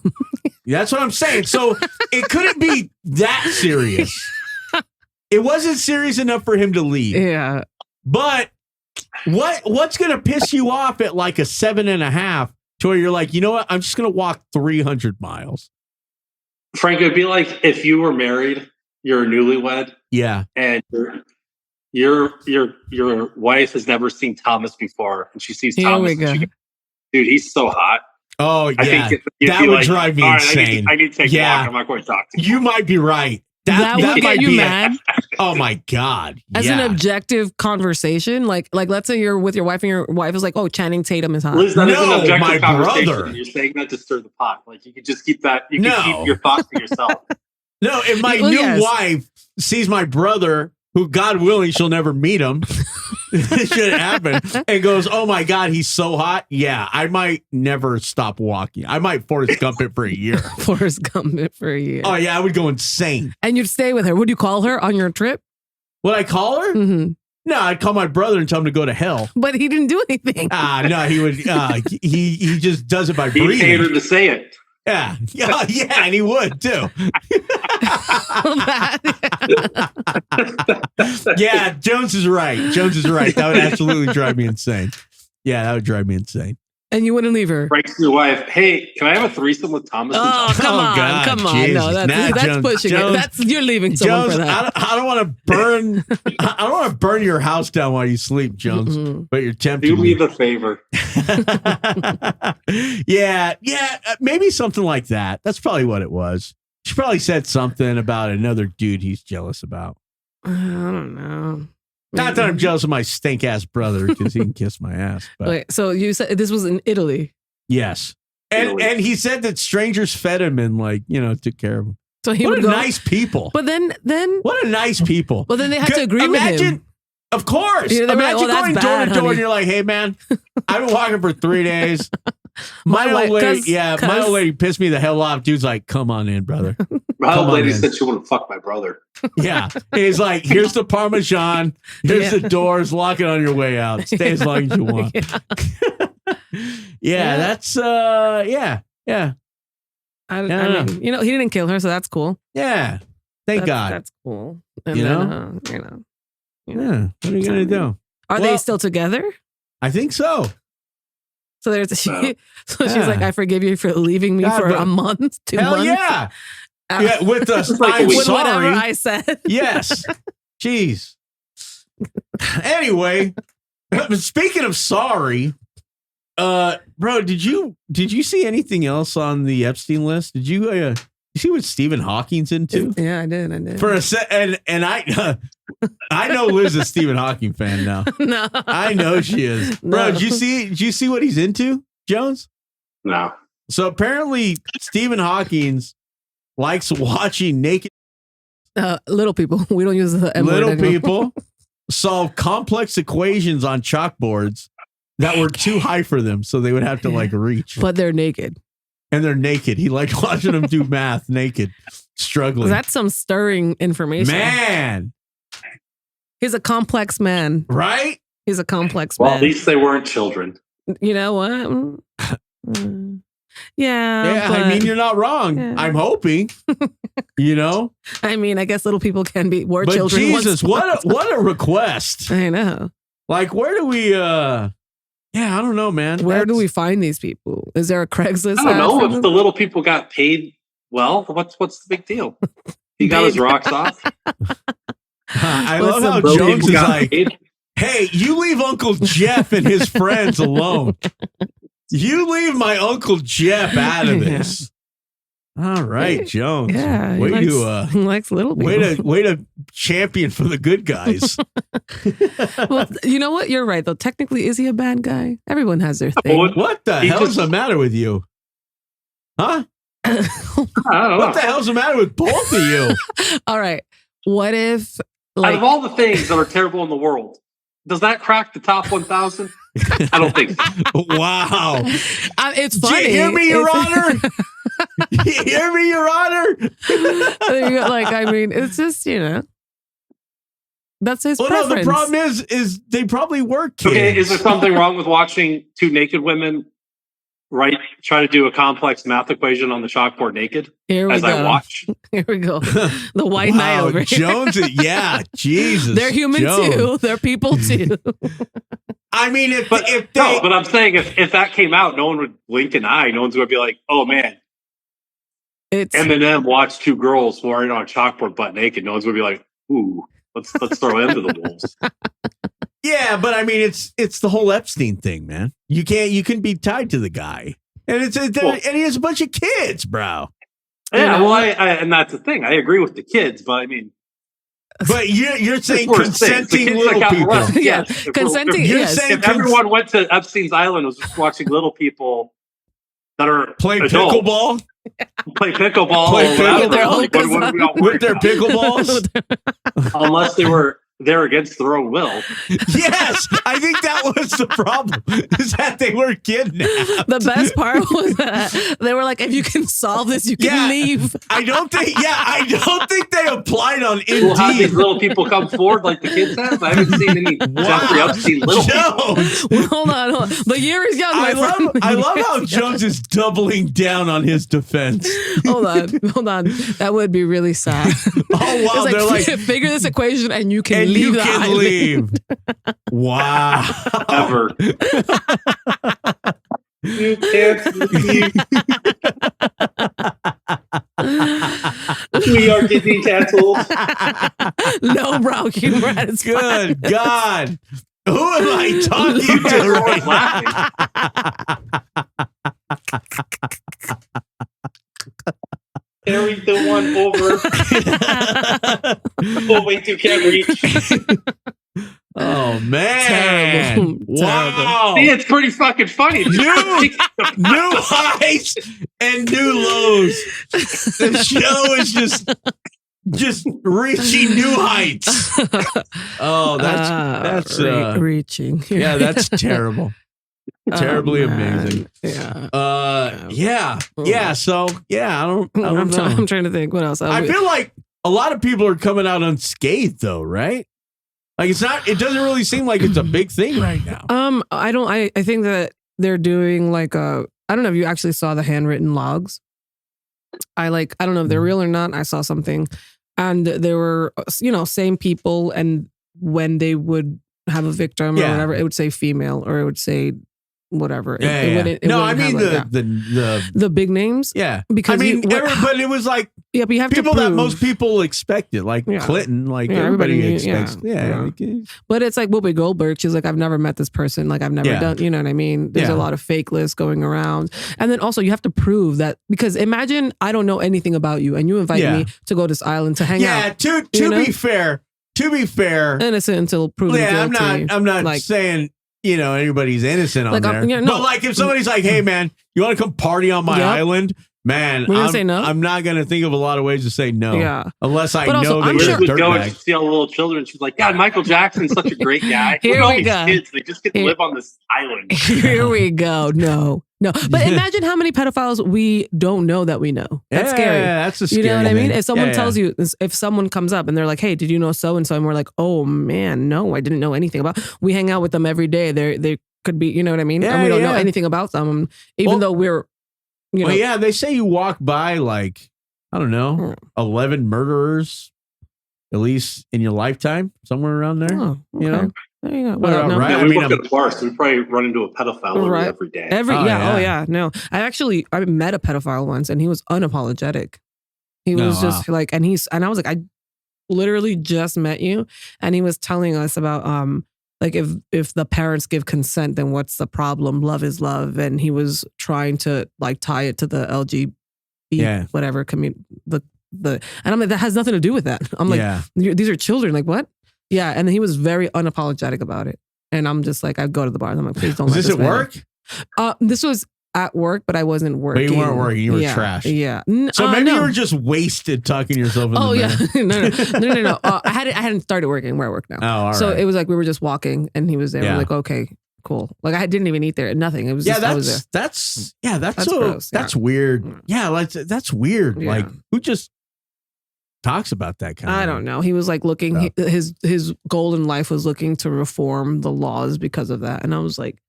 That's what I'm saying. So it couldn't be that serious. It wasn't serious enough for him to leave. Yeah. But what's going to piss you off at like a 7.5 to where you're like, you know what? I'm just going to walk 300 miles. Frank, it'd be like if you were married, you're a newlywed. Yeah. And your wife has never seen Thomas before, and she sees Thomas. And she goes, dude, he's so hot. Oh, I yeah. think that would drive me insane. I need to take a walk. I'm not going to talk to you. You might be right. That would get you mad. Oh my God. As an objective conversation, like let's say you're with your wife and your wife is like, oh, Channing Tatum is hot. Liz, that is an objective conversation. Brother. You're saying that to stir the pot. Like you could just keep that. You can keep your thoughts to yourself. No, if my new wife sees my brother, who God willing she'll never meet him, it should happen, and goes, oh my God, he's so hot. Yeah, I might never stop walking. I might Forrest Gump it for a year. Forrest Gump it for a year. Oh yeah, I would go insane. And you'd stay with her. Would you call her on your trip? Would I call her? Mm-hmm. No, I'd call my brother and tell him to go to hell. But he didn't do anything. No, he would. He just does it by breathing. He paid her to say it. Yeah, and he would too. Yeah, Jones is right. That would absolutely drive me insane. Yeah, that would drive me insane. And you wouldn't leave her. Frank's your wife. Hey, can I have a threesome with Thomas? Oh, come on. Jesus. No, that's Jones, pushing it. You're leaving someone Jones, for that. I don't want to burn. I don't want to burn your house down while you sleep, Jones. Mm-hmm. But you're tempted. Do me the favor. Yeah, maybe something like that. That's probably what it was. She probably said something about another dude he's jealous about. I don't know. Not that I'm jealous of my stink ass brother because he can kiss my ass. But. Wait, so you said this was in Italy? Yes, and he said that strangers fed him and took care of him. So he would go, nice people. But then what a nice people. Well, then they had to agree with him. Of course. Imagine going door to door and you're like, hey man, I've been walking for 3 days. My old lady pissed me the hell off. Dude's like, come on in, brother. My old lady said she wanted to fuck my brother. Yeah. He's like, here's the Parmesan. Here's the doors. Lock it on your way out. Stay as long as you want. That's I don't know. He didn't kill her, so that's cool. Yeah. Thank God. That's cool. And Yeah. What are you gonna do? Are they still together? I think so. So she's like, I forgive you for leaving me for a month, 2 months. Yeah. With us. I'm with sorry. whatever I said. Yes. Jeez. Anyway, speaking of sorry, bro, did you see anything else on the Epstein list? Did you see what Stephen Hawking's into? Yeah, I did. For a and I know Liz is a Stephen Hawking fan now. No, I know she is. No. Bro, did you see what he's into, Jones? No. So apparently Stephen Hawking's likes watching naked little people. We don't use the M word little anymore. people solve complex equations on chalkboards that were too high for them, so they would have to reach. But they're naked. And they're naked. He liked watching them do math naked, struggling. That's some stirring information. Man. He's a complex man. Right? He's a complex man. Man. At least they weren't children. You know what? Yeah. I mean, you're not wrong. Yeah. I'm hoping. I mean, I guess little people can be but children. Jesus, what a request. I know. Where do we I don't know, man. Where do we find these people? Is there a Craigslist? I don't know. If the little people got paid well, what's the big deal? He got his rocks off. I love how Jones is like, hey, you leave Uncle Jeff and his friends alone. You leave my Uncle Jeff out of this. All right, Jones. Yeah, he likes little people. Way to champion for the good guys. Well, you know what? You're right, though. Technically, is he a bad guy? Everyone has their thing. What the hell is the matter with you? Huh? I don't know. What the hell's the matter with both of you? All right. What if, out of all the things that are terrible in the world, does that crack the top 1,000? I don't think so. Wow. It's funny. Do you hear me, Your Honor? You hear me, Your Honor? Like, I mean, it's just, that's his preference. No, the problem is they probably were kids. Okay, is there something wrong with watching two naked women try to do a complex math equation on the chalkboard naked I watch? Here we go. The white knight over here. Jones, yeah, Jesus. They're human Jones. too. They're people too. I mean, but I'm saying if that came out, no one would blink an eye. No one's going to be like, oh man, Eminem watched two girls wearing on a chalkboard butt naked. No one's going to be like, ooh, let's throw him to the wolves. Yeah, but I mean, it's the whole Epstein thing, man. You can be tied to the guy, and and he has a bunch of kids, bro. Yeah, well, and that's the thing. I agree with the kids, but I mean, but you're saying consenting little people. Yeah, consenting. If everyone went to Epstein's island and was just watching little people that are play adults, pickleball. Play pickleball with their pickleballs, unless they're against their own will. Yes, I think that was the problem, is that they were kidnapped. The best part was that they were like, if you can solve this, you can leave. I don't think they applied on Indeed. We'll have these little people come forward like the kids have. I haven't seen any Jeffrey Epstein little people. Well, hold on. The year is young, my friend. I love how Jones is doubling down on his defense. Hold on. That would be really sad. Oh, wow. They're like, figure this equation and you can leave the island. Wow. Ever. You can't leave. We are Disney canceled. No brow humor at its Good God. Who am I talking to? Carry the one over. Oh, wait, you can't reach. Oh, man. Terrible. Wow. See, it's pretty fucking funny. New highs and new lows. The show is just reaching new heights. Oh, that's reaching. Yeah, that's terrible. Terribly amazing. Yeah. So I don't know. I'm trying to think what else. I feel like a lot of people are coming out unscathed though, right? Like it doesn't really seem like it's a big thing right now. I think that they're doing like I don't know if you actually saw the handwritten logs. I don't know if they're real or not. I saw something and there were, same people, and when they would have a victim or whatever, it would say female or it would say whatever. I mean the big names. Yeah, because but it was like but you have people to that most people expected, like Clinton, like everybody expects. But it's like Whoopi Goldberg. She's like, I've never met this person. Like I've never done. You know what I mean? There's a lot of fake lists going around, and then also you have to prove that, because imagine I don't know anything about you, and you invite me to go to this island to hang out. Yeah. To be fair, innocent until proven guilty. I'm not saying anybody's innocent on there. But like if somebody's like, hey man, you want to come party on my island? Man, we're gonna say no. I'm not gonna think of a lot of ways to say no. Yeah. Unless I know that you're a dirtbag. She'd see all the little children. She's like, God, Michael Jackson's such a great guy. Here we go. Kids, they just get to live on this island. Here we go. No. But imagine how many pedophiles we don't know that we know. That's scary. Yeah, that's a scary thing. You know what I mean? If someone tells you, if someone comes up and they're like, hey, did you know so-and-so? And we're like, oh man, no, I didn't know anything about. We hang out with them every day. They could be, you know what I mean? And we don't know anything about them. Even though we're, they say you walk by like, I don't know, 11 murderers, at least in your lifetime, somewhere around there. Oh, okay. You know? There you go. Right? Yeah, we work at a bar, so we probably run into a pedophile every day. No. I met a pedophile once, and he was unapologetic. He was just like, and I was like, I literally just met you, and he was telling us about like if the parents give consent, then what's the problem? Love is love, and he was trying to like tie it to the LGBT whatever community. And I'm like, that has nothing to do with that. I'm like, these are children. Like what? Yeah, and he was very unapologetic about it. And I'm just like, I'd go to the bar and I'm like, please don't. Was this at work? This was at work, but I wasn't working. But you weren't working. You were trash. Yeah. So maybe you were just wasted talking to yourself in the mirror. No. I hadn't started working where I work now. Oh, all so right. it was like we were just walking, and he was there. Yeah. We're like, okay, cool. Like I didn't even eat there. Nothing. It was just I was there. That's gross, that's weird. Yeah, like that's weird. Yeah. Like who just talks about that kind of I don't know. He was like looking. His goal in life was looking to reform the laws because of that, and I was like,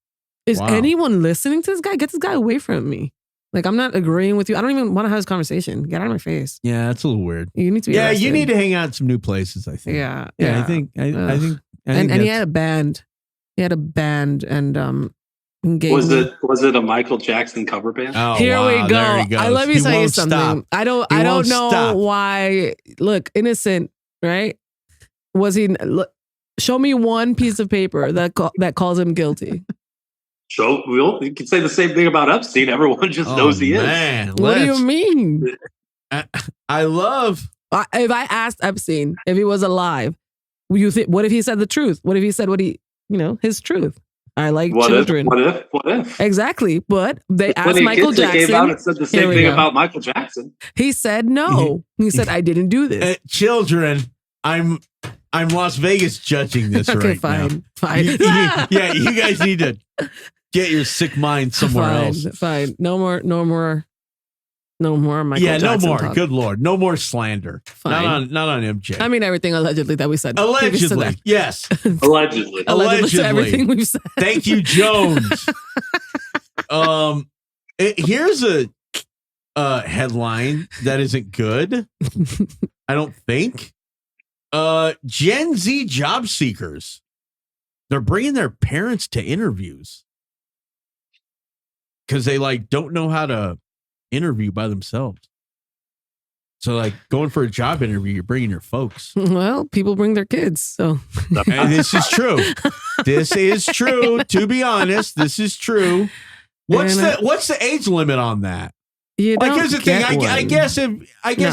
is anyone listening to this guy? Get this guy away from me. Like, I'm not agreeing with you. I don't even want to have this conversation. Get out of my face. Yeah, that's a little weird. You need to be arrested. You need to hang out in some new places, I think. Yeah. I think and he had a band. He had a band and was it a Michael Jackson cover band? Oh, Here we go. Let me tell you something. Stop. I don't know why. Look, innocent, right? Was he? Show me one piece of paper that calls him guilty. So you can say the same thing about Epstein. Everyone just knows he is. What do you mean? I love. If I asked Epstein if he was alive, you think? What if he said the truth? What if he said his truth? I like children. What if? Exactly. But they asked Michael Jackson. Came out and said the same thing about Michael Jackson. He said no. He said I didn't do this. Children, I'm Las Vegas judging this right now. Fine. You guys need to get your sick mind somewhere else. Fine. No more Michael Jackson. No more. Talk. Good Lord. No more slander. Fine. Not on MJ. I mean everything allegedly that we said. Allegedly. Yes. Allegedly. Everything we've said. Thank you, Jones. Here's a headline that isn't good. I don't think. Gen Z job seekers. They're bringing their parents to interviews because they don't know how to interview by themselves. So going for a job interview, you're bringing your folks. Well, people bring their kids. So and this is true. This is true. To be honest, this is true. What's the age limit on that? Here's the thing. I guess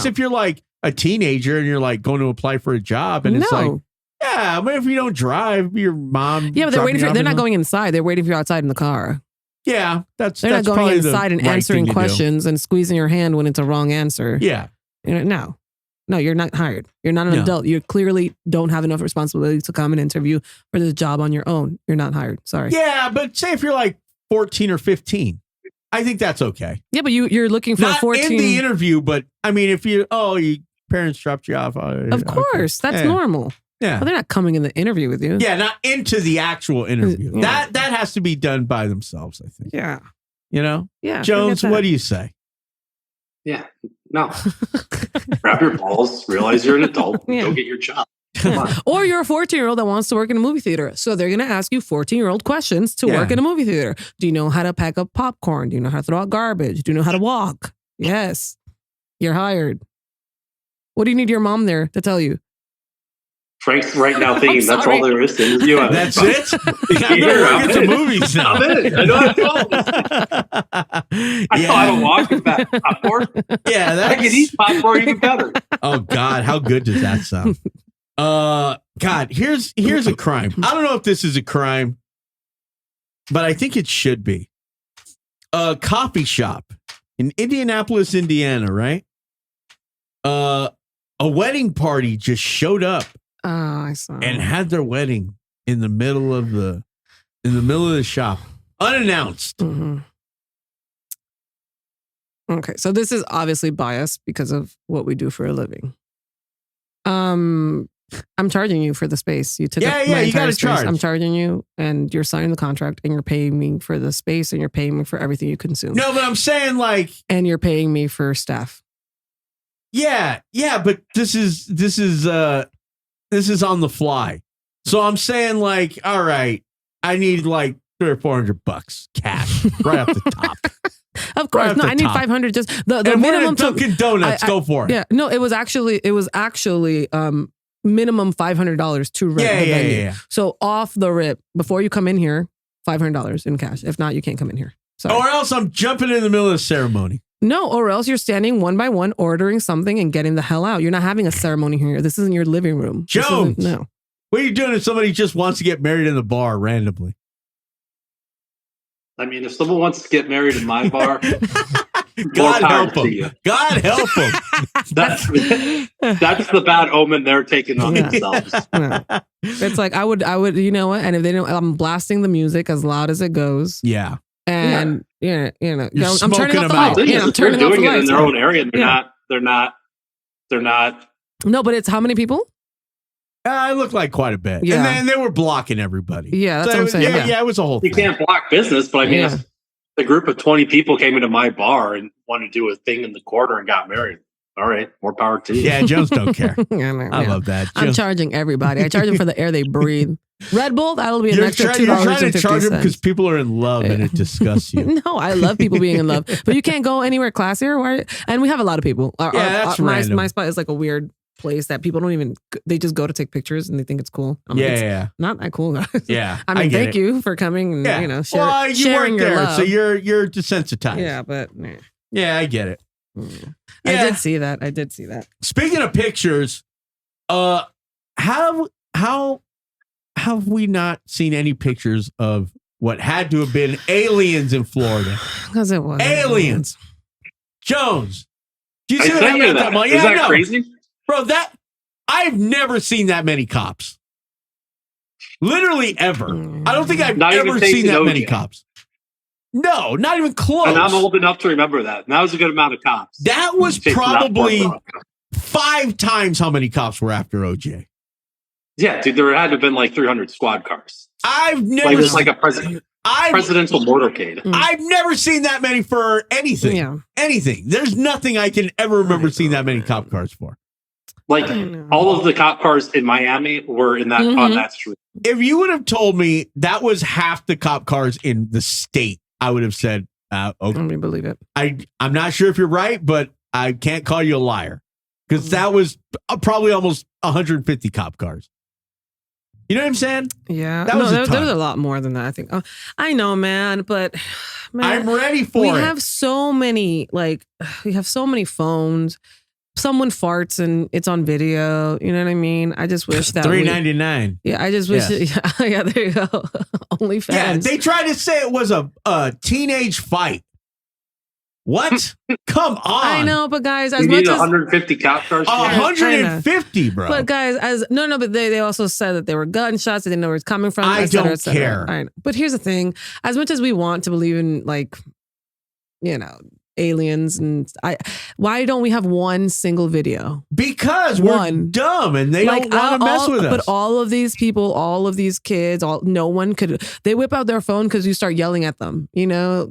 if you're a teenager and you're going to apply for a job and it's I mean, if you don't drive, your mom. Yeah, but they're waiting for. They're not going inside. They're waiting for you outside in the car. Yeah, they're not going inside and answering questions and squeezing your hand when it's a wrong answer. Yeah, no, you're not hired. You're not an adult. You clearly don't have enough responsibility to come and interview for this job on your own. You're not hired. Sorry. Yeah, but say if you're 14 or 15, I think that's okay. Yeah, but you're looking for not a 14 in the interview, but I mean, if your parents dropped you off, of course, that's normal. Yeah, but they're not coming in the interview with you. Yeah, not into the actual interview. Yeah. That has to be done by themselves, I think. Yeah. Yeah. Jones, what do you say? Yeah. No. Grab your balls, realize you're an adult, go get your job. Come on. Or you're a 14-year-old that wants to work in a movie theater. So they're going to ask you 14-year-old questions to work in a movie theater. Do you know how to pack up popcorn? Do you know how to throw out garbage? Do you know how to walk? Yes. You're hired. What do you need your mom there to tell you? Frank's right now thinking that's all there is to interview. That's it? I better work at the movies now. I'm in. I know how to walk and pack popcorn. Yeah, I can eat popcorn even better. Oh, God. How good does that sound? God, here's a crime. I don't know if this is a crime, but I think it should be. A coffee shop in Indianapolis, Indiana, right? A wedding party just showed up. Oh, I saw. And had their wedding in the middle of the shop, unannounced. Mm-hmm. Okay, so this is obviously biased because of what we do for a living. I'm charging you for the space. You took up my you got to space. charge. I'm charging you, and you're signing the contract, and you're paying me for the space, and you're paying me for everything you consume. No, but I'm saying and you're paying me for staff. Yeah, but this is on the fly. So I'm saying all right, I need $300 or $400 cash right off the top. Of course, no, I need 500. Just the minimum. Dunkin' Donuts, go for it. Yeah, no, it was actually minimum $500 to rent the venue. Yeah. So off the rip, before you come in here, $500 in cash. If not, you can't come in here. Sorry. Or else I'm jumping in the middle of the ceremony. No, or else you're standing one by one, ordering something and getting the hell out. You're not having a ceremony here. This isn't your living room. Jones, no. What are you doing if somebody just wants to get married in the bar randomly? I mean, if someone wants to get married in my bar, God help them. God help them. That's the bad omen they're taking on themselves. Yeah. It's like I would, you know what? And if they don't, I'm blasting the music as loud as it goes. Yeah. And I'm turning off the lights. Yeah, I'm turning off the lights. In their own area. They're not. No, but it's how many people? I looked like quite a bit. Yeah. And they were blocking everybody. Yeah, that's what I'm saying. Yeah, it was a whole thing. You can't block business, but I mean, if a group of 20 people came into my bar and wanted to do a thing in the corner and got married, all right, more power to you. Yeah, Jones don't care. I love that. I'm charging everybody. I charge them for the air they breathe. Red Bull, that'll be an extra $2.50. You're trying to charge them because people are in love and it disgusts you. No, I love people being in love. But you can't go anywhere classier. And we have a lot of people. That's random. My spot is like a weird place that people don't even, they just go to take pictures and they think it's cool. Not that cool, guys. Yeah. I mean, thank you for coming and, sharing your love. So you're desensitized. Yeah, but. Yeah, I get it. Yeah. I did see that. Speaking of pictures, how have we not seen any pictures of what had to have been aliens in Florida? Because it was aliens. Jones, do you see that? Is that crazy? Bro, I've never seen that many cops. Literally ever. I don't think I've ever seen that many cops. No, not even close. And I'm old enough to remember that. And that was a good amount of cops. That was probably 5 times how many cops were after OJ. Yeah, dude, there had to have been like 300 squad cars. I've never it was like a presidential motorcade. I've never seen that many for anything. Yeah. Anything. There's nothing I can ever remember seeing that many cop cars for. Like all of the cop cars in Miami were in that on that street. If you would have told me that was half the cop cars in the state, I would have said, okay. Let me believe it. I'm not sure if you're right, but I can't call you a liar because that was probably almost 150 cop cars. You know what I'm saying? Yeah. There's a lot more than that, I think. I know, man, but I'm ready for it. We have so many phones. Someone farts and it's on video. You know what I mean? I just wish that $3.99. Yeah, I just wish. Yeah, there you go. OnlyFans. Yeah, they tried to say it was a teenage fight. What? Come on! I know, but guys, as you much need as 150 cop cars, 150, bro. But guys, but they also said that there were gunshots. They didn't know where it's coming from. I don't care. I know. But here's the thing: as much as we want to believe in, aliens, and why don't we have one single video? Because we're dumb and they don't want to mess with us. But all of these people, all of these kids, no one could. They whip out their phone because you start yelling at them. You know,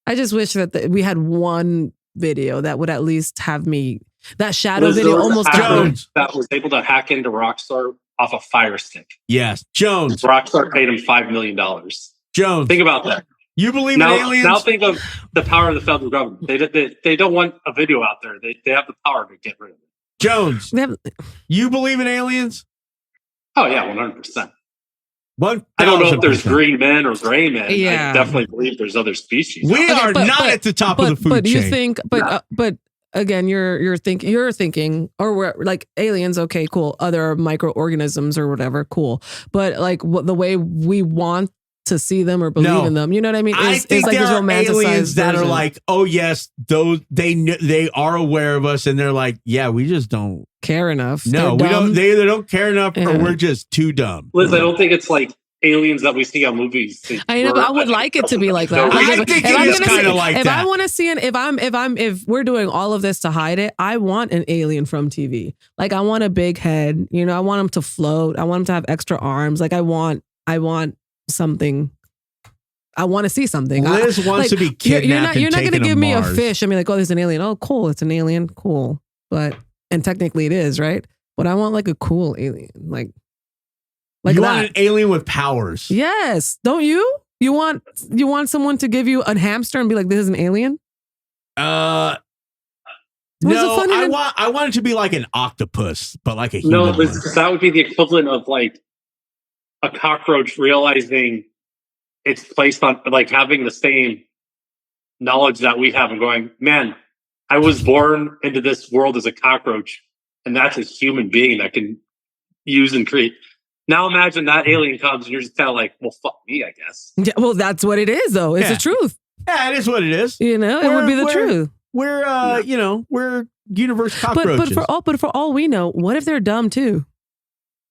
I just wish that we had one video that would at least have me. That shadow video almost Jones that was able to hack into Rockstar off a Fire Stick. Yes, Jones. Rockstar paid him $5 million. Jones, think about that. You believe in aliens? Now think of the power of the federal government. They don't want a video out there. They have the power to get rid of it. Jones, you believe in aliens? Oh yeah, 100%. I don't know if there's green men or gray men. Yeah. I definitely believe there's other species. We are not at the top of the food but chain. You think, but again, you're thinking, or we're like aliens. Okay, cool. Other microorganisms or whatever, cool. But like the way we want to see them or believe in them, you know what I mean? I think like there are romanticized aliens that version. are like, oh yes, those they are aware of us, and they're like, yeah, we just don't care enough. No, we don't. They either don't care enough or we're just too dumb. Liz, I don't think it's like aliens that we see on movies. I know, but I would like it to be like that. I think it is kind of like that. If I want to see if we're doing all of this to hide it, I want an alien from TV. Like I want a big head. You know, I want him to float. I want him to have extra arms. Like I want something. I want to see something. Liz wants to be kidnapped. You're not going to give me a Mars. fish. I mean, like, oh, there's an alien. Oh, cool. It's an alien. Cool. And technically it is, right? But I want like a cool alien. Like you that. Want an alien with powers. Yes. Don't you? You want someone to give you a hamster and be like, this is an alien? No, I want it to be like an octopus, but like a human. No, that would be the equivalent of like a cockroach realizing it's placed on, like having the same knowledge that we have and going, man, I was born into this world as a cockroach, and that's a human being that can use and create. Now imagine that alien comes and you're just kind of like, well, fuck me, I guess. Yeah, well, that's what it is, though. It's the truth. Yeah, it is what it is. You know, it would be the truth. We're we're universe cockroaches. But for all we know, what if they're dumb too?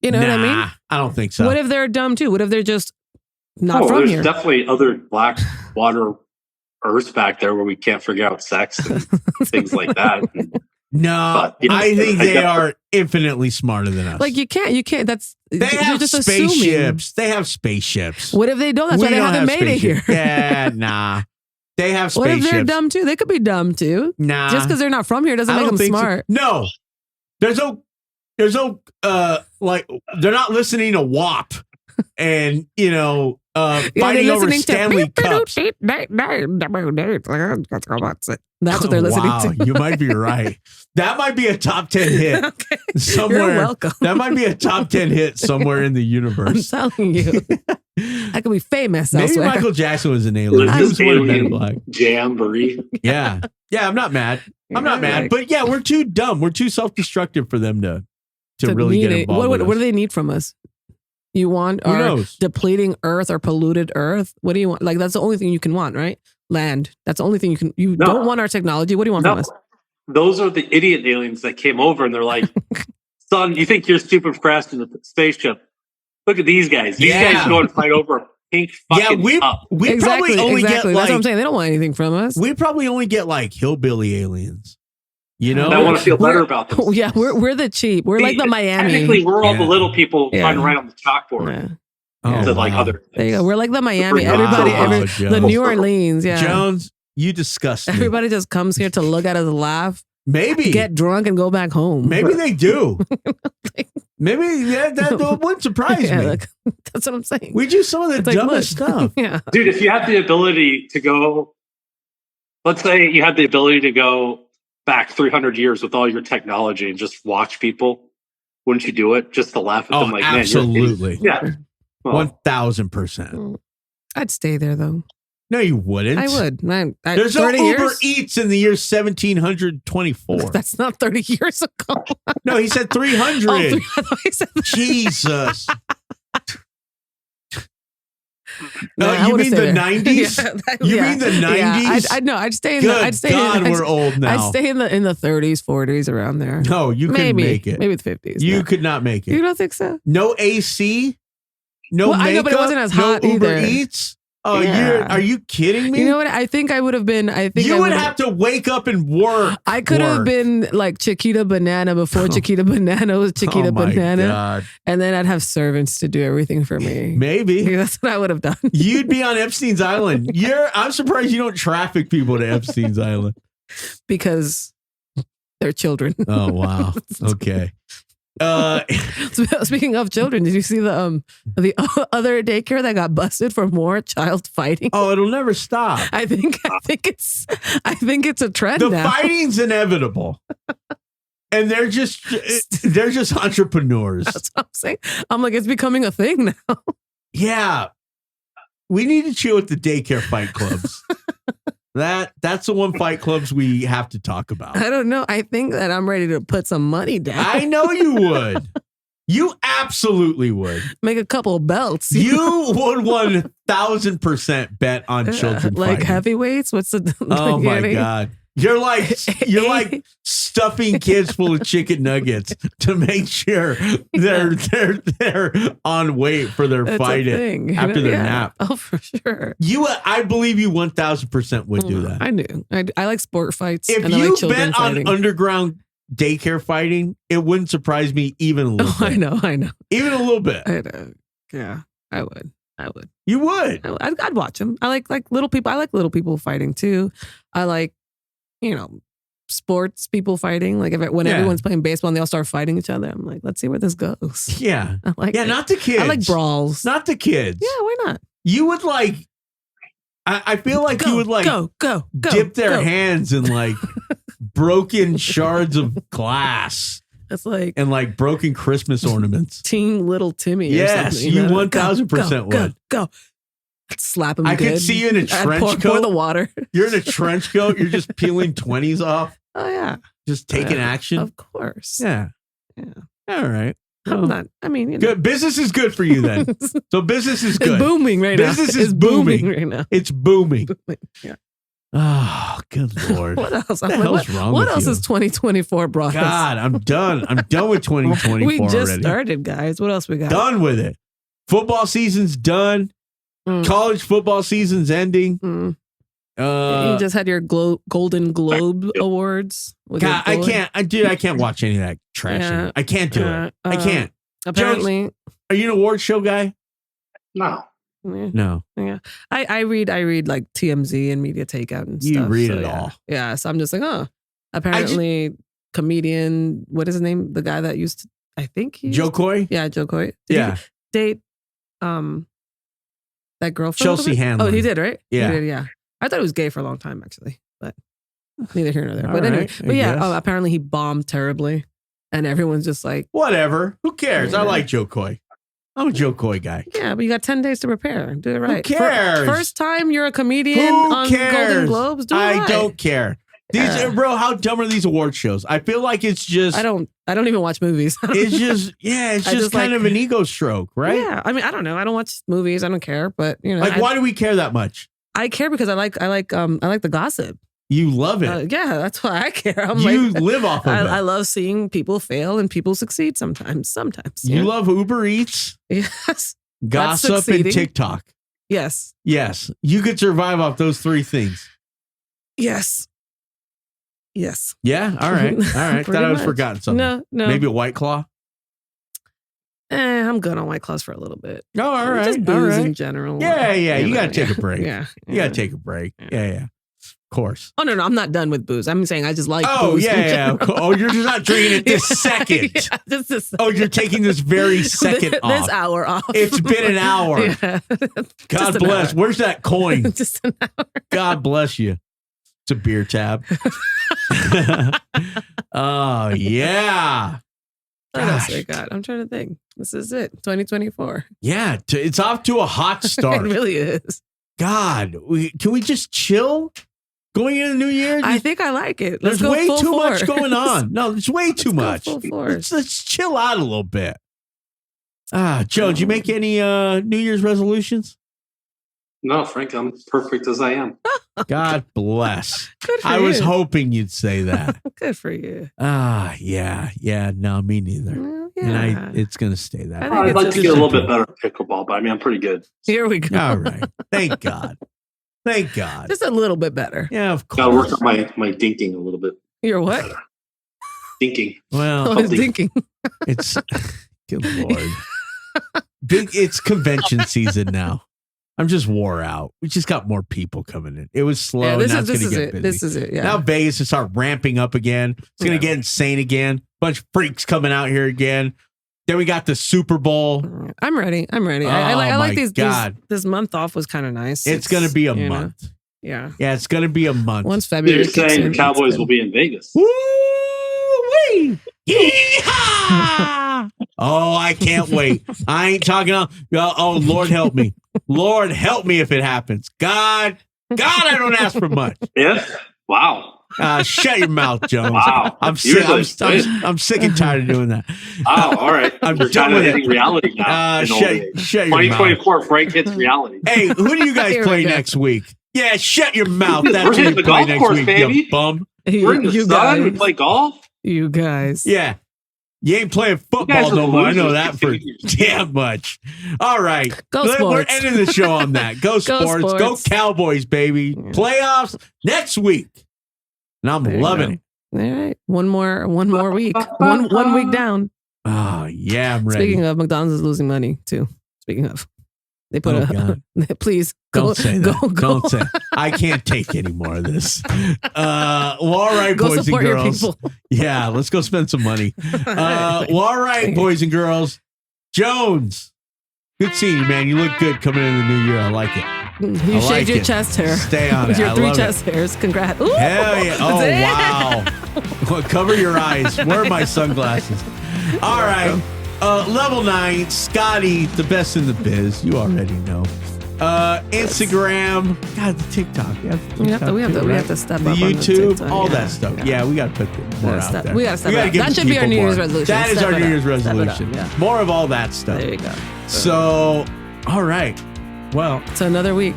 You know what I mean? I don't think so. What if they're dumb too? What if they're just not from here? There's definitely other black water Earths back there where we can't figure out sex and things like that. No, I think they are infinitely smarter than us. Like you can't. They have just spaceships. Assuming. They have spaceships. What if they don't? That's why they haven't made it here. Yeah, nah. They have spaceships. What if they're dumb too? They could be dumb too. Nah. Just because they're not from here doesn't make them smart. So. No. There's no like they're not listening to WAP and fighting over Stanley Cups. That's what they're listening to. You might be right. That might be a top 10 hit. Okay. Somewhere. You're welcome. That might be a top 10 hit somewhere in the universe. I'm telling you. I could be famous Maybe elsewhere. Michael Jackson was an alien. He was one of Men in Black. Jamboree. Yeah. Yeah, I'm not mad. I'm not mad. But yeah, we're too dumb. We're too self-destructive for them to really get involved with us. What do they need from us? You want our depleting Earth or polluted Earth? What do you want? Like, that's the only thing you can want, right? Land. That's the only thing you can. You don't want our technology. What do you want from us? Those are the idiot aliens that came over and they're like, son, you think you're stupid for crashing the spaceship? Look at these guys. These guys go and fight over a pink fucking cup. We probably only get like, that's what I'm saying. They don't want anything from us. We probably only get like hillbilly aliens. You know, I want to feel better about them. Yeah, we're the cheap. We're like the Miami. Technically, we're all the little people trying to write on the chalkboard. Other. There you go. We're like the Miami. The New Orleans. Yeah, Jones, you disgust me. Everybody just comes here to look at us laugh. Maybe get drunk and go back home. Maybe they do. Maybe that wouldn't surprise me. Look, that's what I'm saying. We do some of the dumbest stuff. Yeah, dude. If you had the ability to go, let's say you had the ability to go back 300 years with all your technology and just watch people, wouldn't you do it just to laugh at them? Like, absolutely. Man, 1000%. I'd stay there though. No, you wouldn't. I would. There's no Uber Eats in the year 1724. That's not 30 years ago. No, he said 300. Oh, I thought he said Jesus. No, you mean the 90s? You mean the 90s? I'd stay in Good God, we're old now. I'd stay in the 30s, 40s, around there. No, you couldn't make it. Maybe the 50s. You could not make it. You don't think so? No AC? No makeup? I know, but it wasn't as hot no either. Uber Eats? Oh, are you kidding me? You know what? I think I would have been. You would have to wake up and work. I could have been like Chiquita Banana before Chiquita Banana was Chiquita Banana. God. And then I'd have servants to do everything for me. Maybe. That's what I would have done. You'd be on Epstein's Island. I'm surprised you don't traffic people to Epstein's Island. Because they're children. Oh, wow. Okay. Speaking of children, did you see the other daycare that got busted for more child fighting? Oh, it'll never stop. I think it's a trend. The now. fighting's inevitable, and they're just entrepreneurs. That's what I'm saying. I'm like, it's becoming a thing now. Yeah, we need to chill with the daycare fight clubs. That's the one fight clubs we have to talk about. I don't know. I think that I'm ready to put some money down. I know you would. You absolutely would. Make a couple of belts. You would 1000% bet on children like fighting. Heavyweights? What's the? Oh my God. You're like stuffing kids full of chicken nuggets to make sure they're on weight for their fight after their nap. Oh, for sure. I believe you 1000% would do that. I do. I like sport fights. If and you like children bet fighting. on underground daycare fighting, it wouldn't surprise me even a little bit. I know. Even a little bit. Yeah, I would. You would. I'd watch them. I like little people. I like little people fighting too. I like, sports people fighting. Like when everyone's playing baseball and they all start fighting each other, I'm like, let's see where this goes. Yeah. Not the kids. I like brawls. Not the kids. Yeah, why not? You would like, I feel like you would like dip their hands in like broken shards of glass. It's like and like broken Christmas ornaments. Teen Little Timmy. Yes, you 1000% would. Go. Slap him. I could see you in a trench coat. Pour the water. You're in a trench coat. You're just peeling 20s off. Oh yeah. Just taking action. Of course. Yeah. All right. I'm not. I mean, good. Business is good for you then. So business is good. It's booming right now. Business is booming right now. It's booming. Yeah. Oh, good Lord. What else? What the hell's wrong What with else you? is 2024 brought us? God, I'm done. I'm done with 2024 We just already. started, guys. What else we got? Done with it. Football season's done. College football season's ending. You just had your Golden Globe Awards. God, I can't watch any of that trash. Yeah. I can't do it. I can't. Apparently, are you an award show guy? No. No. Yeah. I read like TMZ and Media Takeout and stuff. You read it yeah. all. Yeah. So I'm just like, oh, apparently comedian, what is his name? The guy that used to, I think Joe Coy? Yeah, Joe Coy. Did he date that girlfriend? Chelsea Handler. Oh, he did, right? Yeah. He did, yeah. I thought he was gay for a long time, actually, but neither here nor there. All But anyway, right, but yeah, I guess. apparently he bombed terribly, and everyone's just like, whatever. Who cares? Yeah. I like Joe Coy. I'm a Joe Coy guy. yeah, but you got 10 days to prepare. Do it right. Who cares? First time you're a comedian Who on cares? Golden Globes, do it right. I don't care. These, Yeah. bro, how dumb are these award shows? I feel like it's just. I don't even watch movies. It's just, it's I just just kind like- of an ego stroke, right? Yeah, I mean, I don't know. I don't watch movies. I don't care, but you know, Like, why do we care that much? I care because I like the gossip. You love it. Yeah, that's why I care. I'm You like, live off of it. I love seeing people fail and people succeed sometimes. You yeah. love Uber Eats, Yes. gossip, and succeeding. TikTok. Yes. Yes. You could survive off those three things. Yes. Yes. Yeah. All right. All right. Pretty Thought I was much. forgotten something. No. Maybe a White Claw. I'm good on White Claws for a little bit. Oh, all right. Just all booze right. in general. Yeah. You know, got to take a break. Yeah. You got to take a break. Yeah. Of course. Oh, no, I'm not done with booze. I'm saying I just like Oh, booze. in yeah. general. Oh, you're just not drinking it this second. Yeah, just this, Oh, you're taking this very second off. this hour off. It's been an hour. Yeah. God Just an bless. hour. Where's that coin? Just an hour. God bless you. It's a beer tab. Oh, yeah. What else Gosh. I got? I'm trying to think. This is it. 2024. Yeah. It's off to a hot It start. really is. God, can we just chill going into the new year? I think I like it. Let's There's go way full too force. much going on. No, there's way too Let's go much. full force. Let's chill out a little bit. Joe, did you make any New Year's resolutions? No, Frank, I'm perfect as I am. God bless. Good for I you. was hoping you'd say that. Good for you. Yeah. No, me neither. Well, And yeah. it's going to stay that I way. think I'd it's like just to get a little simple. bit better at pickleball, but I mean, I'm pretty good. Here we go. All right. Thank God. Thank God. Just a little bit better. Yeah, of Got to work course. on my dinking a little bit. You're what? Dinking. Well, I was thinking. it's good Lord. It's convention season now. I'm just wore out. We just got more people coming in. It was slow. Yeah, and now it's going to get it. busy. This is it. Yeah. Now Vegas will start ramping up again. It's going to get insane again. Bunch of freaks coming out here again. Then we got the Super Bowl. I'm ready. I Oh, like my these. God. This month off was kind of nice. It's going to be a you know, month. Yeah. Yeah, it's going to be a month. Once February. You're kicks saying in, the Cowboys it's will good. be in Vegas. Woo-wee! Yeehaw! Oh, I can't wait. I ain't talking. Oh, Lord help me. Lord help me if it happens. God, I don't ask for much. Yeah. Wow. Shut your mouth, Jones. Wow. I'm sick. I'm sick and tired of doing that. Wow. All right. I'm You're done kind of with it. hitting reality now. in old age. Shut your mouth. 2024, Frank hits reality. Hey, who do you guys Here we play go. next week? Yeah, shut your mouth. We're That's who hitting you the play golf next course, week, baby. you bum. We're in the You sun. We guys. play golf. You guys. Yeah. You ain't playing guys football are no more. I know losers. that for damn much. All right. Go We're sports. ending the show on that. Go sports. Go sports. Cowboys, baby. Yeah. Playoffs next week. And I'm There you loving go. it. All right. One more week. One week down. Oh, yeah, I'm ready. Speaking of, McDonald's is losing money too. Speaking of, they put God. please Don't go, say go, that. go. Don't say. I can't take any more of this. All right, Go boys and support your girls. people. Yeah, let's go spend some money. All right, boys and girls. Jones, good seeing you, man. You look good coming into the new year. I like it. You I shaved like your it. chest hair. Stay on With it. your I 3 love chest hairs. Congrats. Ooh. Hell yeah. Oh, Damn. wow. Well, cover your eyes. Where are my sunglasses? All right. Level 9, Scotty, the best in the biz. You already know. Instagram, God, the TikTok. We have to step up. The on YouTube, TikTok, all that stuff. Yeah, we got to put more out there. We got to step it up. That should be our New Year's resolution. That is our New Year's resolution. More of all that stuff. There you go. So, all right. Well, to another week.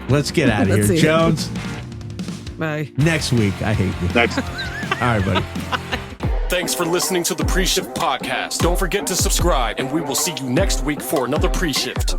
Let's get out of here. Jones. Bye. Next week. I hate you. Next. All right, buddy. Thanks for listening to the Pre-Shift Podcast. Don't forget to subscribe, and we will see you next week for another Pre-Shift.